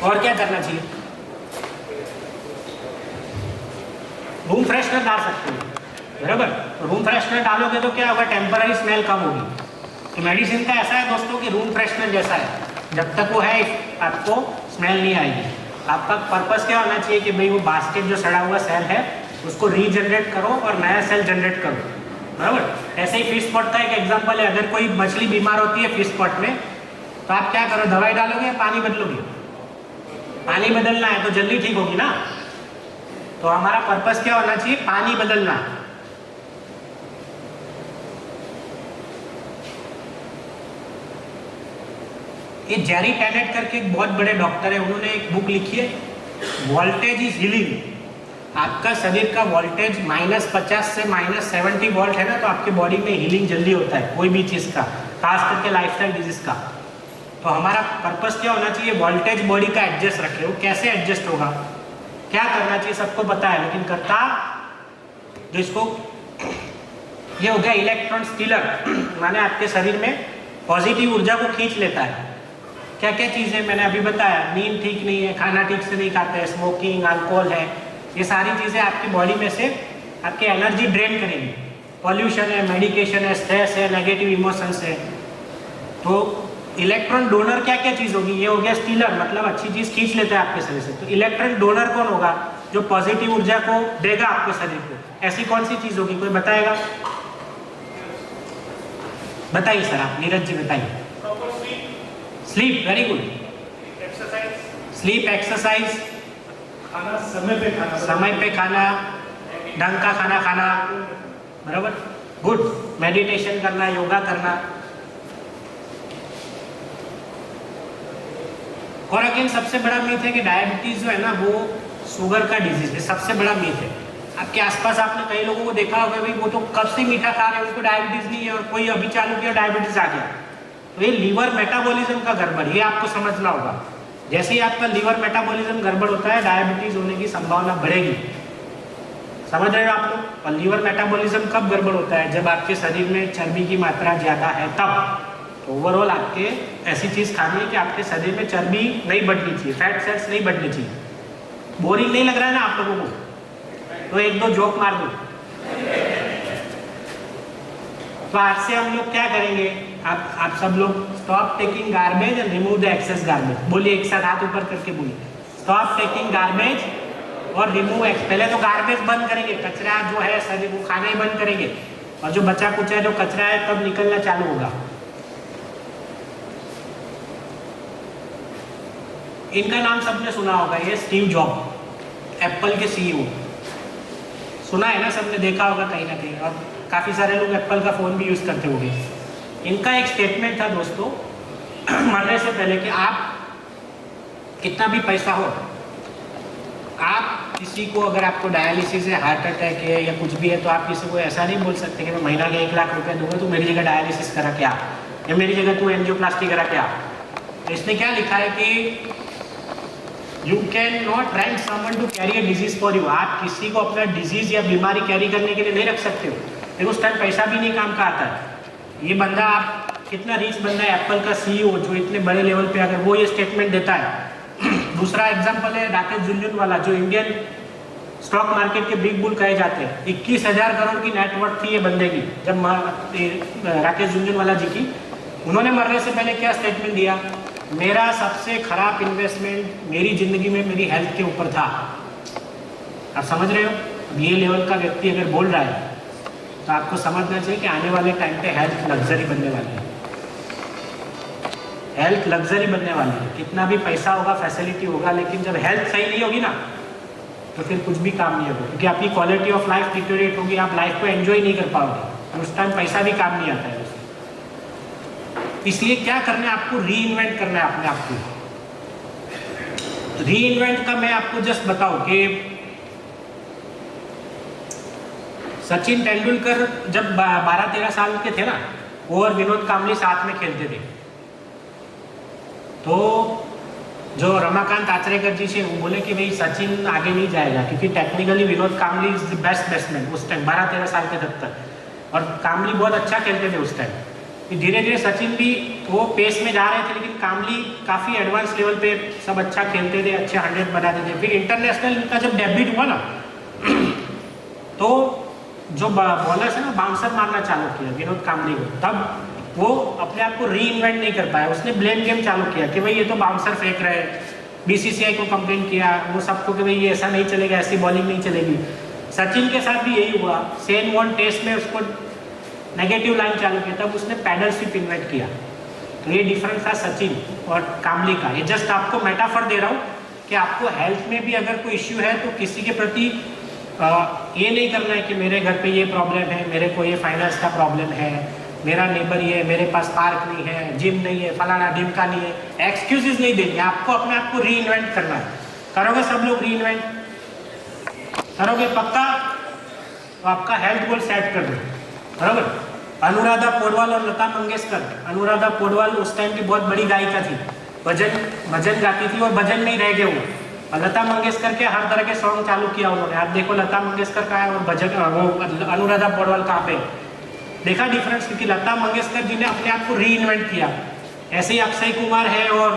और क्या करना चाहिए? रूम फ्रेशनर डाल सकते हो, बराबर। रूम फ्रेशनर डालोगे तो क्या होगा? टेम्पररी स्मेल कम होगी। तो मेडिसिन का ऐसा है दोस्तों कि रूम फ्रेशनर जैसा है, जब तक वो है आपको स्मेल नहीं आएगी। आपका पर्पस क्या होना चाहिए कि भाई वो बास्केट जो सड़ा हुआ सेल है उसको रीजनरेट करो और नया सेल जनरेट करो, बराबर। ऐसे ही फिश पॉट का एक एग्जांपल है। अगर कोई मछली बीमार होती है फिश पॉट में, तो आप क्या करो? दवाई डालोगे या पानी बदलोगे? पानी बदलना है तो जल्दी ठीक होगी ना। तो हमारा पर्पस क्या होना चाहिए? पानी बदलना। ये जेरी टेनेट करके एक बहुत बड़े डॉक्टर है, उन्होंने एक बुक लिखी है वोल्टेज इज हीलिंग। आपका शरीर का वोल्टेज -50 से -70 वोल्ट है ना, तो आपके बॉडी में हीलिंग जल्दी होता है कोई भी चीज़ का, खास करके लाइफस्टाइल डिजीज का। तो हमारा पर्पस क्या होना चाहिए, वोल्टेज बॉडी का एडजस्ट रखे। वो कैसे एडजस्ट होगा, क्या करना चाहिए सबको पता है, लेकिन करता जिसको ये हो गया इलेक्ट्रॉन स्टीलर, माने आपके शरीर में पॉजिटिव ऊर्जा को खींच लेता है। क्या क्या चीज़ें मैंने अभी बताया, नींद ठीक नहीं है, खाना ठीक से नहीं खाते हैं, स्मोकिंग, अल्कोहल है, ये सारी चीज़ें आपकी बॉडी में से आपकी एनर्जी ड्रेन करेंगी। पॉल्यूशन है, मेडिकेशन है, स्ट्रेस है, नेगेटिव इमोशंस है। तो इलेक्ट्रॉन डोनर क्या क्या चीज़ होगी, ये हो गया स्टीलर, मतलब अच्छी चीज़ खींच लेता है आपके शरीर से। तो इलेक्ट्रॉन डोनर कौन होगा, जो पॉजिटिव ऊर्जा को देगा आपको शरीर को। ऐसी कौन सी चीज़ होगी, कोई बताएगा? बताइए सर, आप नीरज जी बताइए। Sleep, very good. Sleep, exercise, खाना समय पे खाना, समय पे खाना, ढंग का खाना खाना, बराबर, गुड। मेडिटेशन करना, योगा करना। और अगेन सबसे बड़ा मीथ है कि डायबिटीज जो है ना वो शुगर का डिजीज है, सबसे बड़ा मीथ है। आपके आसपास आपने कई लोगों को देखा होगा, भाई वो तो कब से मीठा खा रहे हैं, उनको डायबिटीज नहीं है, और कोई अभी चालू किया डायबिटीज आ गया। तो ये लीवर मेटाबॉलिज्म का गड़बड़, ये आपको समझना होगा। जैसे ही आपका लीवर मेटाबॉलिज्म गड़बड़ होता है, डायबिटीज होने की संभावना बढ़ेगी। समझ रहे हो आप लोग? और लीवर मेटाबॉलिज्म कब गड़बड़ होता है, जब आपके शरीर में चर्बी की मात्रा ज़्यादा है तब। तो ओवरऑल आपके ऐसी चीज़ खानी है कि आपके शरीर में चर्बी नहीं बढ़नी चाहिए, फैट सेल्स नहीं बढ़नी चाहिए। बोरिंग नहीं लग रहा है ना आप लोगों को? तो एक दो जोक मार दो। तो आज से हम लोग क्या करेंगे, आप सब लोग stop taking garbage and remove the excess garbage. बोलिए एक साथ, हाथ ऊपर करके बोलिए, स्टॉप टेकिंग गार्बेज और रिमूव एक्स। पहले तो गार्बेज बंद करेंगे, कचरा जो है शरीर वो खाना ही बंद करेंगे, और जो बचा कुचा जो कचरा है तब निकलना चालू होगा। इनका नाम सबने सुना होगा, ये स्टीव जॉब, एप्पल के सीईओ। सुना है ना सबने, देखा होगा कहीं ना कहीं, और काफ़ी सारे लोग एप्पल का फ़ोन भी यूज़ करते होंगे। इनका एक स्टेटमेंट था दोस्तों मरने से पहले कि आप कितना भी पैसा हो, आप किसी को, अगर आपको डायलिसिस है, हार्ट अटैक है या कुछ भी है, तो आप किसी को ऐसा नहीं बोल सकते कि मैं महीना के 1 लाख रुपए दूंगा, तू मेरी जगह डायलिसिस करा क्या, या मेरी जगह तू एंजियोप्लास्टी करा क्या। तो इसने क्या लिखा है कि you can not rank someone to carry a disease for you. आप किसी को अपना डिजीज या बीमारी कैरी करने के लिए नहीं रख सकते हो, लेकिन उस टाइम पैसा भी नहीं काम का आता है। ये बंदा, आप कितना रीच बंदा है, एप्पल का सीईओ, जो इतने बड़े लेवल पे अगर वो ये स्टेटमेंट देता है। दूसरा एग्जांपल है राकेश झुनझुनवाला, जो इंडियन स्टॉक मार्केट के बिग बुल कहे जाते हैं। 21,000 करोड़ की नेटवर्थ थी ये बंदे की, जब राकेश झुनझुनवाला जी की। उन्होंने मरने से पहले क्या स्टेटमेंट दिया, मेरा सबसे खराब इन्वेस्टमेंट मेरी जिंदगी में मेरी हेल्थ के ऊपर था। आप समझ रहे हो? ये लेवल का व्यक्ति अगर बोल रहा है तो आपको समझना चाहिए कि आने वाले टाइम पे हेल्थ लग्जरी बनने वाली है। हेल्थ लग्जरी बनने वाली है। कितना भी पैसा होगा, फैसिलिटी होगा, लेकिन जब हेल्थ सही नहीं होगी ना तो फिर कुछ भी काम नहीं होगा, क्योंकि आपकी क्वालिटी ऑफ लाइफ डिटेरियोरेट होगी, आप लाइफ को एंजॉय नहीं कर पाओगे। उस टाइम पैसा भी काम नहीं आता है। इसलिए क्या करना है आपको, री इन्वेंट करना है अपने आप को। री इन्वेंट का मैं आपको जस्ट बताऊं कि सचिन तेंदुलकर जब 12-13 साल के थे ना, वो और विनोद कांबली साथ में खेलते थे। तो जो रमाकांत आचरेकर जी से वो बोले कि भाई सचिन आगे नहीं जाएगा, क्योंकि technically Vinod Kambli is the best batsman उस टाइम 12-13 साल के तक, और कांबली बहुत अच्छा खेलते थे उस टाइम। धीरे धीरे सचिन भी वो पेस में जा रहे थे, लेकिन कांबली काफ़ी एडवांस लेवल पे सब अच्छा खेलते थे, अच्छे 100 बनाते थे। फिर इंटरनेशनल का जब डेब्यूट हुआ ना तो जो बॉलर्स है ना, बाउंसर मारना चालू किया विनोद कांबली को। तब वो अपने आप को री इन्वेंट नहीं कर पाया, उसने ब्लेम गेम चालू किया कि भाई ये तो बाउंसर फेंक रहे हैं। बीसीसीआई को कंप्लेंट किया वो सबको कि भाई ये ऐसा नहीं चलेगा, ऐसी बॉलिंग नहीं चलेगी। सचिन के साथ भी यही हुआ। सेन वॉन टेस्ट में उसको नेगेटिव लाइन चालू किया, तब उसने पैडल स्विप इन्वेंट किया। तो ये डिफरेंस था सचिन और कांबली का। ये जस्ट आपको मेटाफर दे रहा हूँ कि आपको हेल्थ में भी अगर कोई इश्यू है तो किसी के प्रति ये नहीं करना है कि मेरे घर पे ये प्रॉब्लम है, मेरे को ये फाइनेंस का प्रॉब्लम है, मेरा नेबर ये है, मेरे पास पार्क नहीं है, जिम नहीं है, फलाना ढिमका नहीं है, एक्सक्यूजेस नहीं देंगे। आपको अपने आप को री इन्वेंट करना है। करोगे सब लोग री इन्वेंट करोगे पक्का, तो आपका हेल्थ गोल सेट कर दो, बराबर। अनुराधा पौडवाल और लता मंगेशकर, अनुराधा पौडवाल उस टाइम की बहुत बड़ी गायिका थी, भजन गाती थी और भजन नहीं रह गए वो। और लता मंगेशकर के हर तरह के सॉन्ग चालू किया उन्होंने। आप देखो लता मंगेशकर कहाँ है और भजन वो अनुराधा पौडवाल कहाँ पे। देखा डिफरेंस, क्योंकि लता मंगेशकर जी ने अपने आप को री इन्वेंट किया। ऐसे ही अक्षय कुमार है और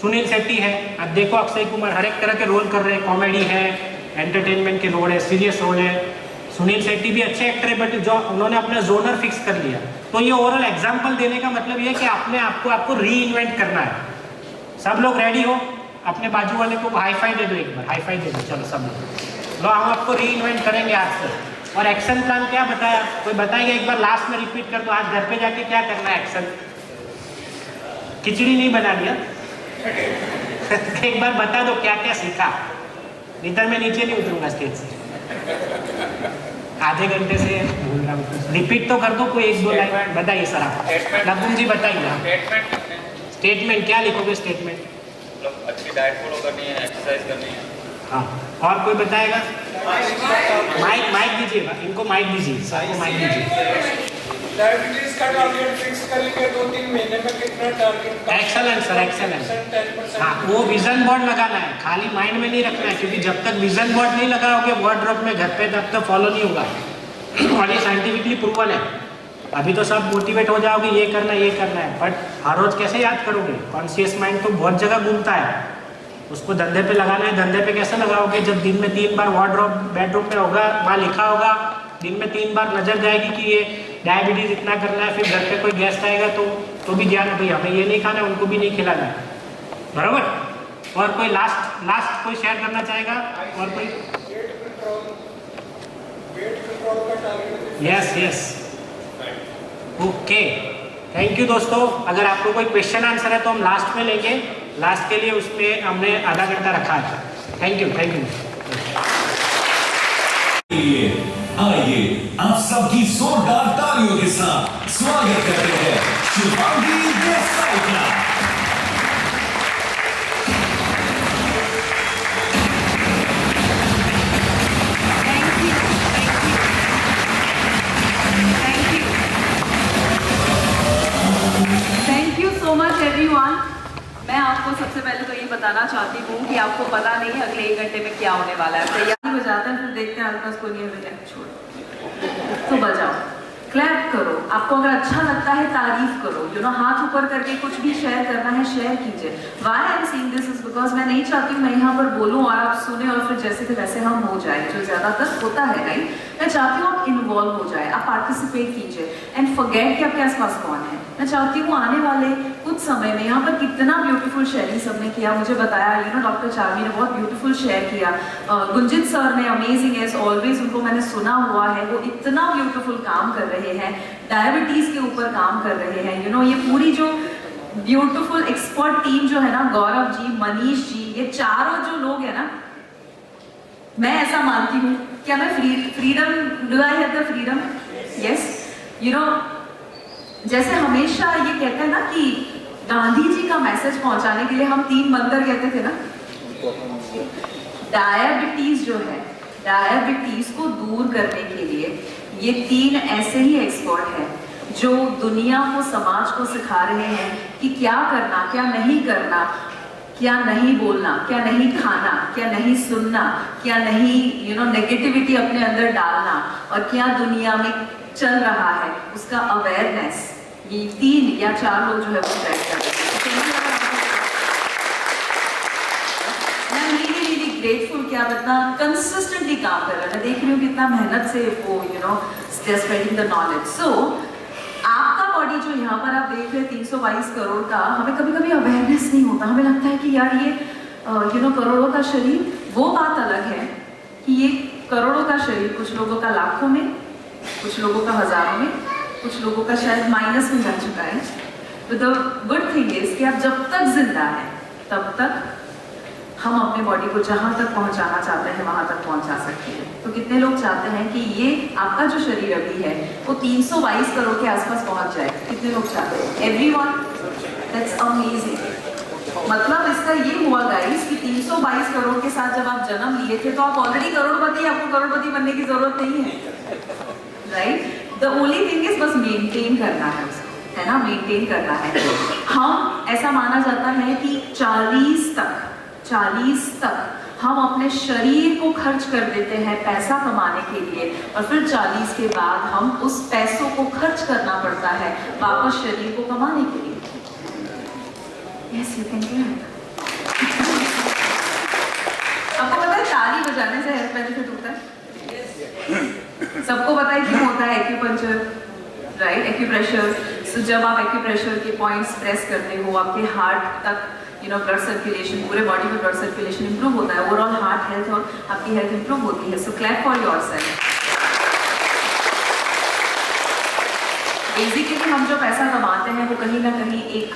सुनील शेट्टी है। अब देखो अक्षय कुमार हर एक तरह के रोल कर रहे हैं, कॉमेडी है, एंटरटेनमेंट के रोल है, सीरियस रोल है। सुनील शेट्टी भी अच्छे एक्टर है, बट जो उन्होंने अपना जोनर फिक्स कर लिया। तो ये ओवरऑल एग्जाम्पल देने का मतलब ये है कि अपने आपको री इन्वेंट करना है। सब लोग रेडी हो? अपने बाजू वाले को हाई फाई दे दो, एक बार हाई फाई दे दो। चलो सब लोग लो, हम आपको री इन्वेंट करेंगे आज से। और एक्शन प्लान क्या बताया, कोई बताएगा? एक बार लास्ट में रिपीट कर दो। आज घर पे जाके क्या करना है एक्शन? खिचड़ी नहीं बना लिया एक बार बता दो क्या क्या सीखा, नहीं तो मैं नीचे नहीं उतरूंगा स्टेज से। आधे घंटे से बोल रहा हूँ, रिपीट तो कर दो कोई एक दो लाइन बताइए सर। आप नकुम जी बताइए। स्टेटमेंट क्या लिखोगे? स्टेटमेंट अच्छी डाइट फॉलो करनी है, एक्सरसाइज करनी है। हाँ, और कोई बताएगा? माइक दीजिएगा इनको, माइक दीजिए सर को, माइक दीजिए। डायबिटीज का टारगेट फिक्स करेंगे 2-3 महीने में कितना टारगेट। Excellent sir, excellent. हाँ, वो विजन बोर्ड लगाना है, खाली माइंड में नहीं रखना है, क्योंकि जब तक विजन बोर्ड नहीं लगाओगे वार्डरोब में घर पे, तब तक फॉलो नहीं होगा। और ये साइंटिफिकली प्रूवन है। अभी तो सब मोटिवेट हो जाओगे, ये करना है, बट हर रोज कैसे याद करोगे? कॉन्शियस माइंड तो बहुत जगह घूमता है, उसको धंधे पे लगाना है। धंधे पे कैसे लगाओगे? जब दिन में 3 बार वार्डरोब बेडरूम में होगा, वहाँ लिखा होगा, दिन में 3 बार नजर जाएगी कि ये डायबिटीज इतना करना है। फिर घर पे कोई गेस्ट आएगा तो भी ध्यान है, भाई हमें ये नहीं खाना, उनको भी नहीं खिलाना है, बराबर। और कोई लास्ट कोई शेयर करना चाहेगा? और कोई? यस ओके, थैंक यू दोस्तों। अगर आपको कोई क्वेश्चन आंसर है तो हम लास्ट में लेंगे। लास्ट के लिए उसमें हमने आधा घंटा रखा है। Thank you. आइए आप सबकी जोरदार तालियों के साथ स्वागत करते हैं शुभांगी देसाई का। Thank you so much everyone. मैं आपको सबसे पहले तो ये बताना चाहती हूँ कि आपको पता नहीं है अगले 1 घंटे में क्या होने वाला है। तैयारी हो जाता है, फिर देखते हैं आसपास कोई नहीं है, छोड़ तो बजाओ, क्लैप करो। आपको अगर अच्छा लगता है तारीफ करो, हाथ ऊपर करके कुछ भी शेयर करना है शेयर कीजिए। Why I am saying this is because मैं नहीं चाहती हूँ मैं यहाँ पर बोलूँ और आप सुने और फिर जैसे थे वैसे हम हो जाए, जो ज्यादातर होता है। राइट, मैं चाहती हूँ आप इन्वॉल्व हो जाए, आप पार्टिसिपेट कीजिए एंड फॉरगेट कि आपके आसपास कौन है। मैं चाहती हूँ आने वाले कुछ समय में यहाँ पर कितना ब्यूटीफुल शेयरिंग सबने किया, मुझे बताया डॉक्टर चार्मी ने बहुत ब्यूटीफुल शेयर किया, गुंजित सर ने अमेजिंग एज ऑलवेज, उनको मैंने सुना हुआ है, वो इतना ब्यूटीफुल काम कर रहे हैं, डायबिटीज के ऊपर काम कर रहे हैं। ये पूरी जो ब्यूटीफुल एक्सपर्ट टीम जो है ना, गौरव जी, मनीष जी, ये चारों जो लोग हैं ना, मैं ऐसा मानती हूँ, क्या मैं freedom, do I have the freedom? Yes, जैसे हमेशा ये कहते हैं ना कि गांधी जी का मैसेज पहुंचाने के लिए हम 3 मंत्र कहते थे ना। डायबिटीज जो है, डायबिटीज को दूर करने के लिए ये 3 ऐसे ही एक्सपर्ट हैं जो दुनिया को, समाज को सिखा रहे हैं कि क्या करना, क्या नहीं करना, क्या नहीं बोलना, क्या नहीं खाना, क्या नहीं सुनना, क्या नहीं नेगेटिविटी अपने अंदर डालना, और क्या दुनिया में चल रहा है उसका अवेयरनेस। ये 3 या 4 लोग जो है वो शेयर कर रहे हैं। मैं रियली ग्रेटफुल कि आप इतना कंसिस्टेंटली काम कर रहे हैं। मैं देख रही हूँ कितना मेहनत से वो स्प्रेडिंग द नॉलेज। सो आपका बॉडी जो यहाँ पर आप देख रहे हैं 322 करोड़ का, हमें कभी कभी अवेयरनेस नहीं होता, हमें लगता है कि यार ये करोड़ों का शरीर। वो बात अलग है कि ये करोड़ों का शरीर कुछ लोगों का लाखों में, कुछ लोगों का हजारों में, कुछ लोगों का शायद माइनस में जा चुका है। तो द गुड थिंग इज कि आप जब तक जिंदा हैं तब तक हम अपने बॉडी को जहाँ तक पहुँचाना चाहते हैं वहाँ तक पहुँचा सकते हैं। तो कितने लोग चाहते हैं कि ये आपका जो शरीर अभी है वो 322 करोड़ के आसपास पहुँच जाए? कितने लोग चाहते हैं? Everyone, that's amazing. मतलब इसका ये हुआ गाइस कि 322 करोड़ के साथ जब आप जन्म लिए थे तो आप ऑलरेडी करोड़पति, आपको करोड़पति बनने की जरूरत नहीं है, right? The only thing is बस मेंटेन करना है उसको, है ना, मेंटेन करना है। हम ऐसा माना जाता है कि 40 तक हम अपने शरीर को खर्च कर देते हैं पैसा कमाने के लिए, और फिर 40 के बाद हम उस पैसों को खर्च करना पड़ता है वापस शरीर को कमाने के लिए। Yes, you can do it. आपको पता है ताली बजाने से हेल्थ बेनिफिट होता है? सबको पता है क्यों होता है? Acupuncture, right? एक्यूप्रेशर। सो जब आप एक्यूप्रेशर के पॉइंट्स प्रेस करते हो, आपके हार्ट तक ब्लड सर्कुलेशन, पूरे बॉडी में ब्लड सर्कुलेशन इंप्रूव होता है, ओवरऑल हार्ट हेल्थ और आपकी हेल्थ इंप्रूव होती है। सो क्लैप फॉर योरसेल्फ। बेसिकली हम जो पैसा कमाते हैं वो कहीं ना कहीं एक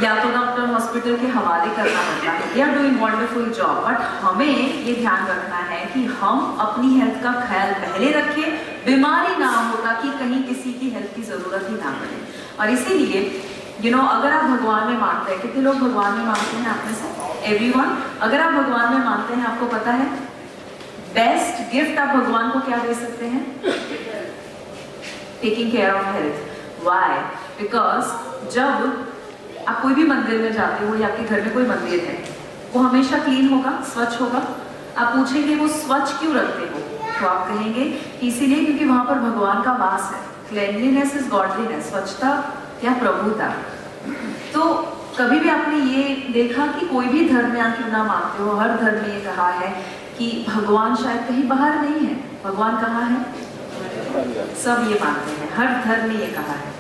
या तो डॉक्टर हॉस्पिटल के हवाले करना पड़ता है। They are doing wonderful job, but हमें ये ध्यान रखना है कि हम अपनी हेल्थ का ख्याल पहले रखें, बीमारी ना हो, ताकि कहीं किसी की हेल्प की जरूरत ही ना पड़े। और इसीलिए अगर आप भगवान में मानते हैं, कितने लोग भगवान में मानते हैं आप में से? एवरीवन। अगर आप भगवान में मानते हैं, आपको पता है बेस्ट गिफ्ट आप भगवान को क्या दे सकते हैं? Taking care of health. Why? Because जब आप कोई भी मंदिर में जाते हो या आपके घर में कोई मंदिर है, वो हमेशा क्लीन होगा, स्वच्छ होगा। आप पूछेंगे वो स्वच्छ क्यों रखते हो, तो आप कहेंगे इसीलिए क्योंकि वहां पर भगवान का वास है। क्लेanलीनेस इज गॉडलीनेस, स्वच्छता क्या प्रभुता। तो कभी भी आपने ये देखा कि कोई भी धर्म में आप क्यों ना मानते हो, हर धर्म में ये कहा है कि भगवान शायद कहीं बाहर नहीं है, भगवान कहाँ है? सब ये मानते हैं, हर धर्म में ये कहा है।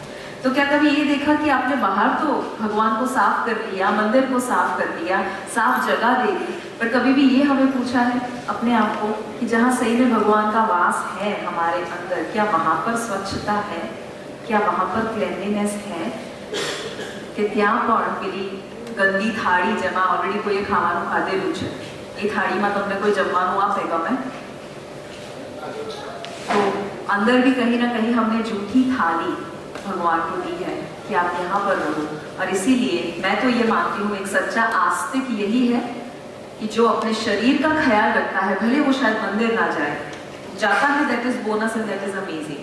तो क्या कभी ये देखा कि आपने बाहर तो भगवान को साफ कर दिया, मंदिर को साफ कर दिया, साफ जगह दे दी, पर कभी भी ये हमें पूछा है अपने आप को कि जहाँ सही में भगवान का वास है हमारे अंदर, क्या वहाँ पर स्वच्छता है? क्या वहाँ पर क्लेanलीनेस है? कि ત્યાં પણ પેલી ગંદી થાળી જેમાં ઓલરેડી કોઈએ ખાવાનું ખાધેલું છે, એ થાળીમાં તમને કોઈ જમવાનું આપે ગમે? तो अंदर भी कहीं ना कहीं हमने झूठी थाली भगवान को दी है कि आप यहाँ पर रहो। और इसीलिए मैं तो ये मानती हूँ, एक सच्चा आस्तिक यही है कि जो अपने शरीर का ख्याल रखता है, भले वो शायद मंदिर ना जाए, जाता है, that is bonus and that is amazing,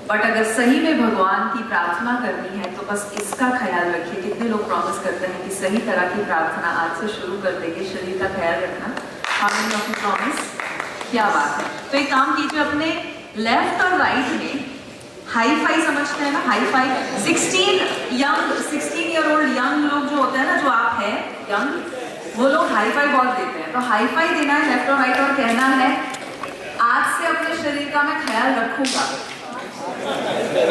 but अगर सही में भगवान की प्रार्थना करनी है तो बस इसका ख्याल रखिए। कितने लोग प्रॉमिस करते हैं कि सही तरह की प्रार्थना आज से शुरू कर देंगे, शरीर का ख्याल रखना। हमने अपनी प्रॉमिस, क्या बात है। तो एक काम कीजिए, अपने लेफ्ट और राइट में हाई फाई समझते हैं ना, hi fi 16 year old young लोग जो होते हैं ना, जो आप हैं यंग, वो लोग हाई फाई बहुत देते हैं। तो हाई फाई देना है लेफ्ट और राइट, और कहना है आज से अपने शरीर का मैं ख्याल रखूंगा।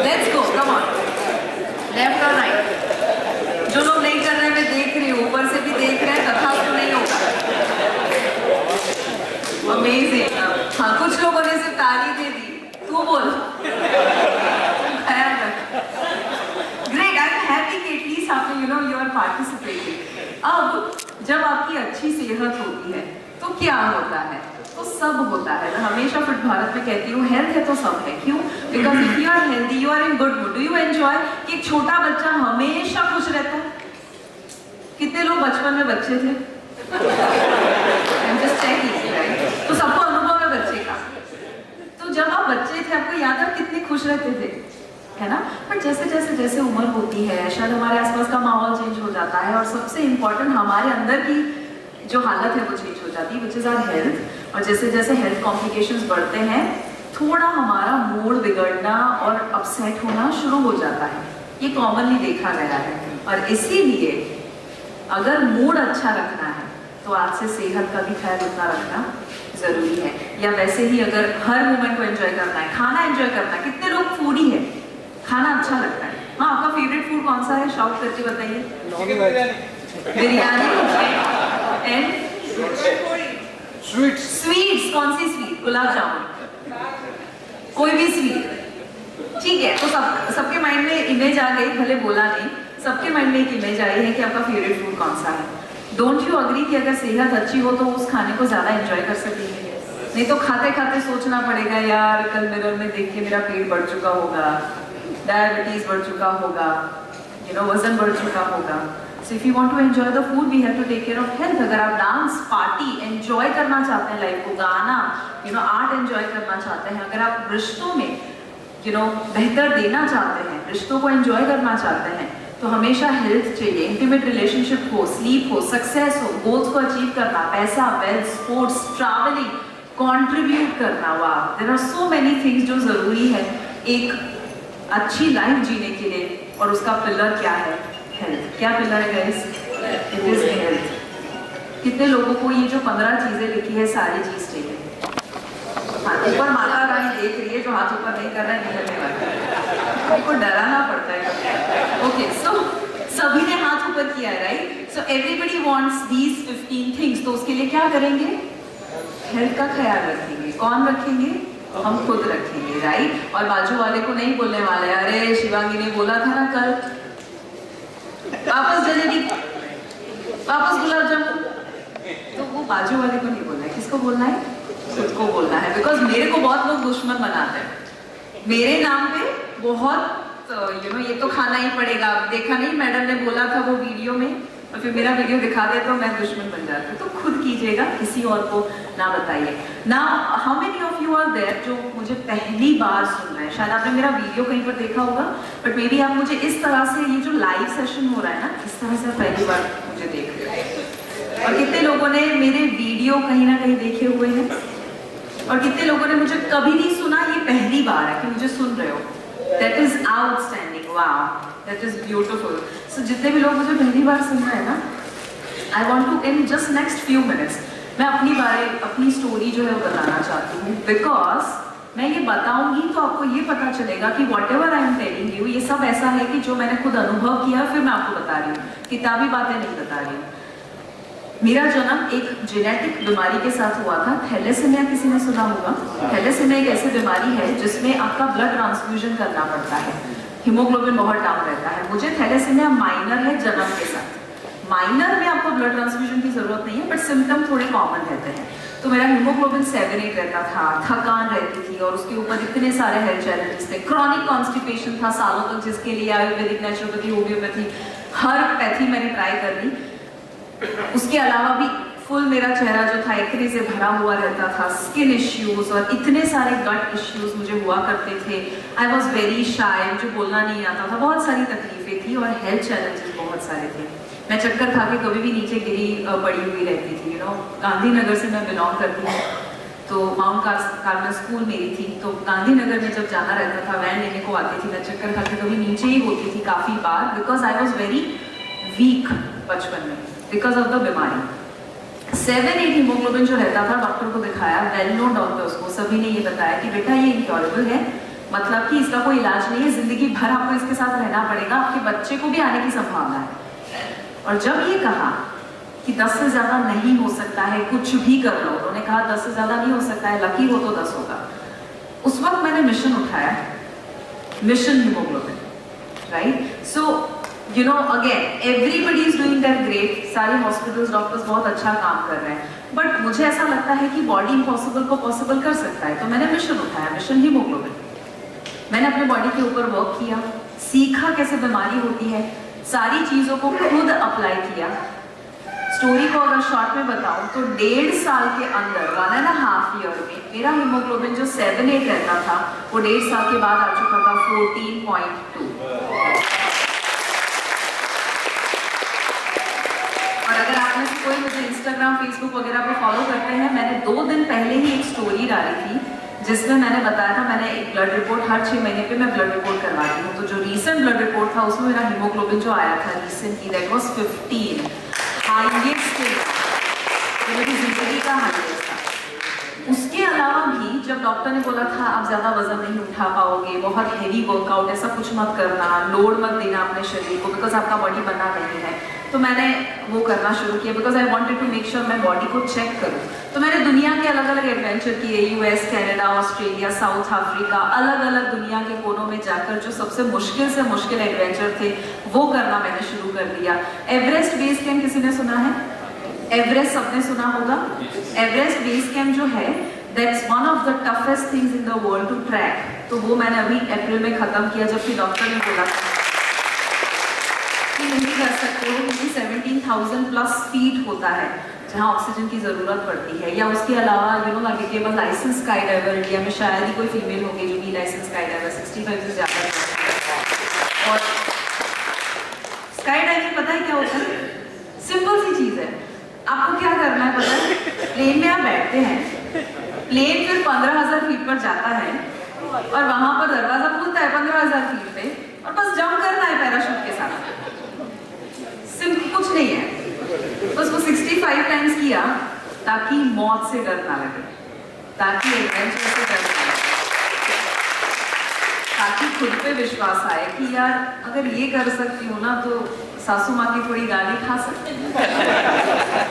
Let's go, come on, left और राइट। जो लोग नहीं कर रहे हैं मैं देख रही हूँ, ऊपर से भी देख रहे हैं, तथा तो नहीं होगा। अमेजिंग। हाँ, कुछ लोगों ने सिर्फ ताली दे दी, तू बोल। ग्रेट, आई एम हैप्पी कि एटलीस्ट आपने यू आर पार्टिसिपेटिंग। अब जब आपकी अच्छी सेहत होती है तो क्या होता है? तो सब होता है। मैं हमेशा फिट भारत में कहती हूँ, हेल्थ है तो सब है। क्यों? Because if you are healthy you are in good mood. Do you enjoy कि एक छोटा बच्चा हमेशा खुश रहता है? कितने लोग बचपन में बच्चे थे? just checking, right? तो सबको अनुभव है बच्चे का। तो जब आप बच्चे थे आपको याद है कितने खुश रहते थे, है ना? बट जैसे जैसे उम्र होती है, शायद हमारे आसपास का माहौल चेंज हो जाता है, और सबसे इम्पोर्टेंट हमारे अंदर की जो हालत है वो चेंज हो जाती है, विच इज आवर हेल्थ। और जैसे जैसे हेल्थ कॉम्प्लिकेशंस बढ़ते हैं, थोड़ा हमारा मूड बिगड़ना और अपसेट होना शुरू हो जाता है। ये कॉमनली देखा गया है। और इसीलिए अगर मूड अच्छा रखना है तो आज से सेहत का भी ख्याल उतना रखना जरूरी है। या वैसे ही अगर हर मोमेंट को एंजॉय करना है, खाना एंजॉय करना है। कितने लोग फूडी है, खाना अच्छा लगता है? हाँ, आपका फेवरेट फूड कौन सा है? शाउट करके बताइए। Biryani and sweets. कौन सी स्वीट? गुलाब जामुन, कोई भी स्वीट, ठीक है। तो सबके माइंड में इमेज आ गई, भले बोला नहीं, सबके माइंड में एक इमेज आई है कि आपका फेवरेट फूड कौन सा है। डोंट यू अग्री कि अगर सेहत अच्छी हो तो उस खाने को ज़्यादा एंजॉय कर सकेंगे? नहीं तो खाते खाते सोचना पड़ेगा यार कल मिरर में देख के मेरा पेट बढ़ चुका होगा, डायबिटीज बढ़ चुका होगा, वजन बढ़ चुका होगा. So if you want to enjoy the food, we have to take care of health. अगर आप डांस, पार्टी एंजॉय करना चाहते हैं लाइफ को, गाना, आर्ट एंजॉय करना चाहते हैं, अगर आप रिश्तों में बेहतर देना चाहते हैं, रिश्तों को एंजॉय करना चाहते हैं, तो हमेशा हेल्थ चाहिए. इंटीमेट रिलेशनशिप हो, स्लीप हो, सक्सेस हो, गोल्स को अचीव करना, पैसा, वेल्थ, स्पोर्ट्स, ट्रैवलिंग, कंट्रीब्यूट करना. वाह, there are so many things जो जरूरी है एक अच्छी लाइफ जीने के लिए. और उसका पिलर क्या है? हेल्थ. क्या पिलर है गाइस? It is health. कितने लोगों को ये जो 15 चीजें लिखी है सारी चीज चाहिए? ऊपर माता रानी देख रही है, जो हाथ ऊपर नहीं कर रहा है निकलने वाला है. आपको डराना पड़ता है. ओके, सो सभी ने हाथ ऊपर किया है, right? So everybody wants these 15 things. तो उसके लिए क्या करेंगे? हेल्थ का ख्याल रखेंगे. कौन रखेंगे? हम खुद रखेंगे, राइट? और बाजू वाले को नहीं बोलने वाले अरे शिवांगी ने बोला था ना कल वापस जलेबी, वापस गुलाब जामुन. तो वो बाजू वाले को नहीं बोलना है. किसको बोलना है? खुद को बोलना है. बिकॉज मेरे को बहुत लोग दुश्मन बनाते हैं. मेरे नाम पे बहुत ये तो खाना ही पड़ेगा. देखा नहीं मैडम ने बोला था वो वीडियो में, और फिर मेरा वीडियो दिखा दे तो मैं दुश्मन बन जाती हूँ. तो खुद कीजिएगा, किसी और को ना बताइए. ना how many of you are there जो मुझे पहली बार सुन रहे हैं? शायद आपने मेरा वीडियो कहीं पर देखा होगा, बट मे बी आप मुझे इस तरह से, ये जो लाइव सेशन हो रहा है ना, इस तरह से पहली बार मुझे देख रहे हो. और कितने लोगों ने मेरे वीडियो कहीं ना कहीं देखे हुए हैं, और कितने लोगों ने मुझे कभी नहीं सुना, ये पहली बार है कि मुझे सुन रहे हो. That is outstanding. Wow, that is beautiful. So जितने भी लोग मुझे पहली बार सुन रहे हैं ना, I want to in just next few minutes मैं अपनी स्टोरी जो है वो बताना चाहती हूँ. बिकॉज मैं ये बताऊंगी तो आपको ये पता चलेगा कि what ever I am telling you, ये सब ऐसा है कि जो मैंने खुद अनुभव किया, फिर मैं आपको बता रही हूँ. किताबी बातें नहीं बता रही हूँ. मेरा जन्म एक जेनेटिक बीमारी के साथ हुआ था. थैलेसीमिया किसी ने सुना होगा? थैलेसीमिया एक ऐसी बीमारी है जिसमें आपका ब्लड ट्रांसफ्यूजन करना पड़ता है. हीमोग्लोबिन बहुत डाउन रहता है. मुझे थैलेसीमिया माइनर है जन्म के साथ. माइनर में आपको ब्लड ट्रांसफ्यूजन की जरूरत नहीं है, बट सिम्टम थोड़े कॉमन रहते हैं. तो मेरा हीमोग्लोबिन 7-8 रहता था, थकान रहती थी, और उसके ऊपर इतने सारे हेल्थ चैलेंजेस थे. क्रॉनिक कॉन्स्टिपेशन था सालों तक, जिसके लिए आयुर्वेदिक, नेचुरोपैथी, होम्योपैथी, हर पैथी मैंने ट्राई कर ली. उसके अलावा भी फुल मेरा चेहरा जो था एक्ने से भरा हुआ रहता था, स्किन इश्यूज और इतने सारे गट इश्यूज मुझे हुआ करते थे. आई वॉज वेरी शाय, मुझे बोलना नहीं आता था. बहुत सारी तकलीफें थी और हेल्थ चैलेंजेस बहुत सारे थे. मैं चक्कर खा के कभी भी नीचे गिरी पड़ी हुई रहती थी. गांधीनगर से मैं बिलोंग करती हूँ, तो माउंट कार्मल स्कूल मेरी थी. तो गांधीनगर में जब जाना रहता था, वैन लेने को आती थी, मैं चक्कर खा के कभी नीचे ही होती थी काफ़ी बार. Because I was very weak बचपन में बिकॉज ऑफ द बीमारी. 7-8 हीमोग्लोबिन जो रहता था, डॉक्टर को दिखाया, वेल नोन डॉक्टर्स को, सभी ने ये बताया कि बेटा ये इनक्योरेबल है, मतलब कि इसका कोई इलाज नहीं है, जिंदगी भर आपको इसके साथ रहना पड़ेगा, आपके बच्चे को भी आने की संभावना है. और जब ये कहा कि 10 से ज़्यादा नहीं हो सकता है, कुछ भी कर लो, उन्होंने कहा 10 से ज़्यादा नहीं हो सकता है, लकी हो तो 10 होगा. उस वक्त मैंने मिशन उठाया, mission haemoglobin, right? So again everybody is doing that great. सारे हॉस्पिटल्स, डॉक्टर्स बहुत अच्छा काम कर रहे हैं, बट मुझे ऐसा लगता है कि बॉडी इम्पॉसिबल को पॉसिबल कर सकता है. तो मैंने मिशन उठाया, मिशन हीमोग्लोबिन. मैंने अपने बॉडी के ऊपर वर्क किया, सीखा कैसे बीमारी होती है, सारी चीज़ों को खुद अप्लाई किया. स्टोरी को अगर शॉर्ट में बताऊं तो 1.5 साल के अंदर, 1.5 ईयर में, मेरा हीमोग्लोबिन जो 7-8 रहता था, वो 1.5 साल के बाद आ चुका था 14.2. और अगर आप में से कोई मुझे इंस्टाग्राम, फेसबुक वगैरह पे फॉलो करते हैं, मैंने 2 दिन पहले ही एक स्टोरी डाली थी जिसमें मैंने बताया था, मैंने एक ब्लड रिपोर्ट, हर 6 महीने पे मैं ब्लड रिपोर्ट करवाती हूँ. तो जो रीसेंट ब्लड रिपोर्ट था उसमें मेरा हीमोग्लोबिन जो आया था रिसेंटली, दैट वाज 15, हाईएस्ट, मेरी जिंदगी का हाईएस्ट था. उसके अलावा भी जब डॉक्टर ने बोला था आप ज़्यादा वजन नहीं उठा पाओगे, बहुत हैवी वर्कआउट, ऐसा कुछ मत करना, लोड मत देना अपने शरीर को, बिकॉज आपका बॉडी बना नहीं है, तो मैंने वो करना शुरू किया. Because I wanted to make sure मैं बॉडी को चेक करूँ. तो मैंने दुनिया के अलग अलग एडवेंचर किए, US, Canada, Australia, south Africa, अलग अलग दुनिया के कोनों में जाकर जो सबसे मुश्किल से मुश्किल एडवेंचर थे वो करना मैंने शुरू कर दिया. एवरेस्ट बेस कैंप किसी ने सुना है? एवरेस्ट सबने सुना होगा। एवरेस्ट बेस कैंप जो है that's one of the toughest things in the world to trek. तो वो मैंने अभी अप्रैल में ख़त्म किया, जबकि डॉक्टर ने बोला कि नहीं कर सकते हो, क्योंकि 17,000 प्लस फीट होता है जहाँ ऑक्सीजन की ज़रूरत पड़ती है। या उसके अलावा I became a licensed sky diver. India में शायद ही कोई फीमेल होगी जो भी लाइसेंस स्काई डाइवर 65 से ज़्यादा है। और स्काई डाइविंग पता है क्या होता है? सिंपल सी चीज़ है। आपको क्या करना है पता है? प्लेन में आप बैठते हैं, प्लेन फिर 15,000 फीट पर जाता है और वहां पर दरवाजा खुलता है 15,000 फीट पे, और बस जंप करना है पैराशूट के साथ। सिंपल, कुछ नहीं है। बस वो 65 टाइम्स किया ताकि मौत से डर ना लगे, ताकि एडवेंचर से डर ना लगे, ताकि खुद पे विश्वास आए कि यार अगर ये कर सकती हूँ ना तो सासू माँ की थोड़ी गाली खा सकते हैं,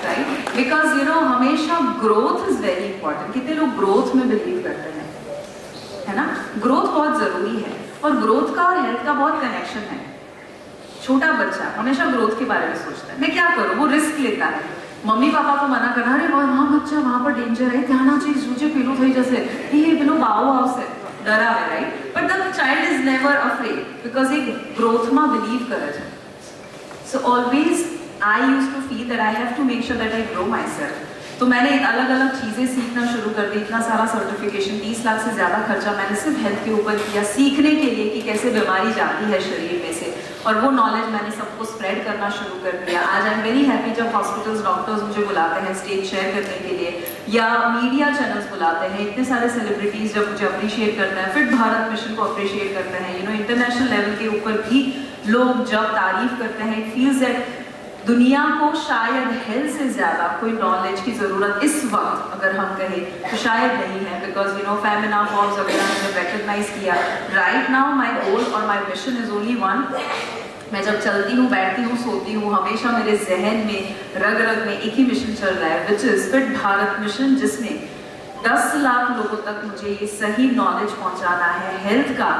राइट? बिकॉज हमेशा ग्रोथ इज वेरी इंपॉर्टेंट। कितने लोग ग्रोथ में बिलीव करते हैं, है ना? ग्रोथ बहुत जरूरी है, और ग्रोथ का और हेल्थ का बहुत कनेक्शन है। छोटा बच्चा हमेशा ग्रोथ के बारे में सोचता है, मैं क्या करूँ, वो रिस्क लेता है। मम्मी पापा को मना करना, अरे वहाँ बच्चा वहाँ पर डेंजर है, ત્યાં ના ચીજ सूचे पीलू थी जैसे ये पेलो बाओ आवશે, डरावे, right? But the child is never afraid because एक ग्रोथ में बिलीव करे છે। So always I used to feel that I have to make sure that I grow myself. तो मैंने अलग अलग चीज़ें सीखना शुरू कर दी। इतना सारा सर्टिफिकेशन, 30 लाख से ज़्यादा खर्चा मैंने सिर्फ हेल्थ के ऊपर किया, सीखने के लिए कि कैसे बीमारी जाती है शरीर में से, और वो नॉलेज मैंने सबको स्प्रेड करना शुरू कर दिया। आज आई एम वेरी हैप्पी जब हॉस्पिटल्स, डॉक्टर्स मुझे बुलाते हैं स्टेज शेयर करने के लिए, या मीडिया चैनल्स बुलाते हैं, इतने सारे सेलिब्रिटीज़ जब मुझे अप्रिशिएट करते हैं, फिट भारत मिशन को अप्रिशिएट करते हैं, इंटरनेशनल लेवल के ऊपर भी लोग जब तारीफ करते हैं, इट फील्स दैट दुनिया को शायद हेल्थ से ज़्यादा कोई नॉलेज की ज़रूरत इस वक्त अगर हम कहें तो शायद नहीं है। बिकॉज फेमिना फॉर्म्स वगैरह मैंने रिकग्नाइज किया। राइट नाउ माई गोल और माई मिशन इज ओनली वन। मैं जब चलती हूँ, बैठती हूँ, सोती हूँ, हमेशा मेरे जहन में, रग रग में एक ही मिशन चल रहा है, which is fit Bharat mission, जिसमें 10 लाख लोगों तक मुझे ये सही नॉलेज पहुँचाना है हेल्थ का।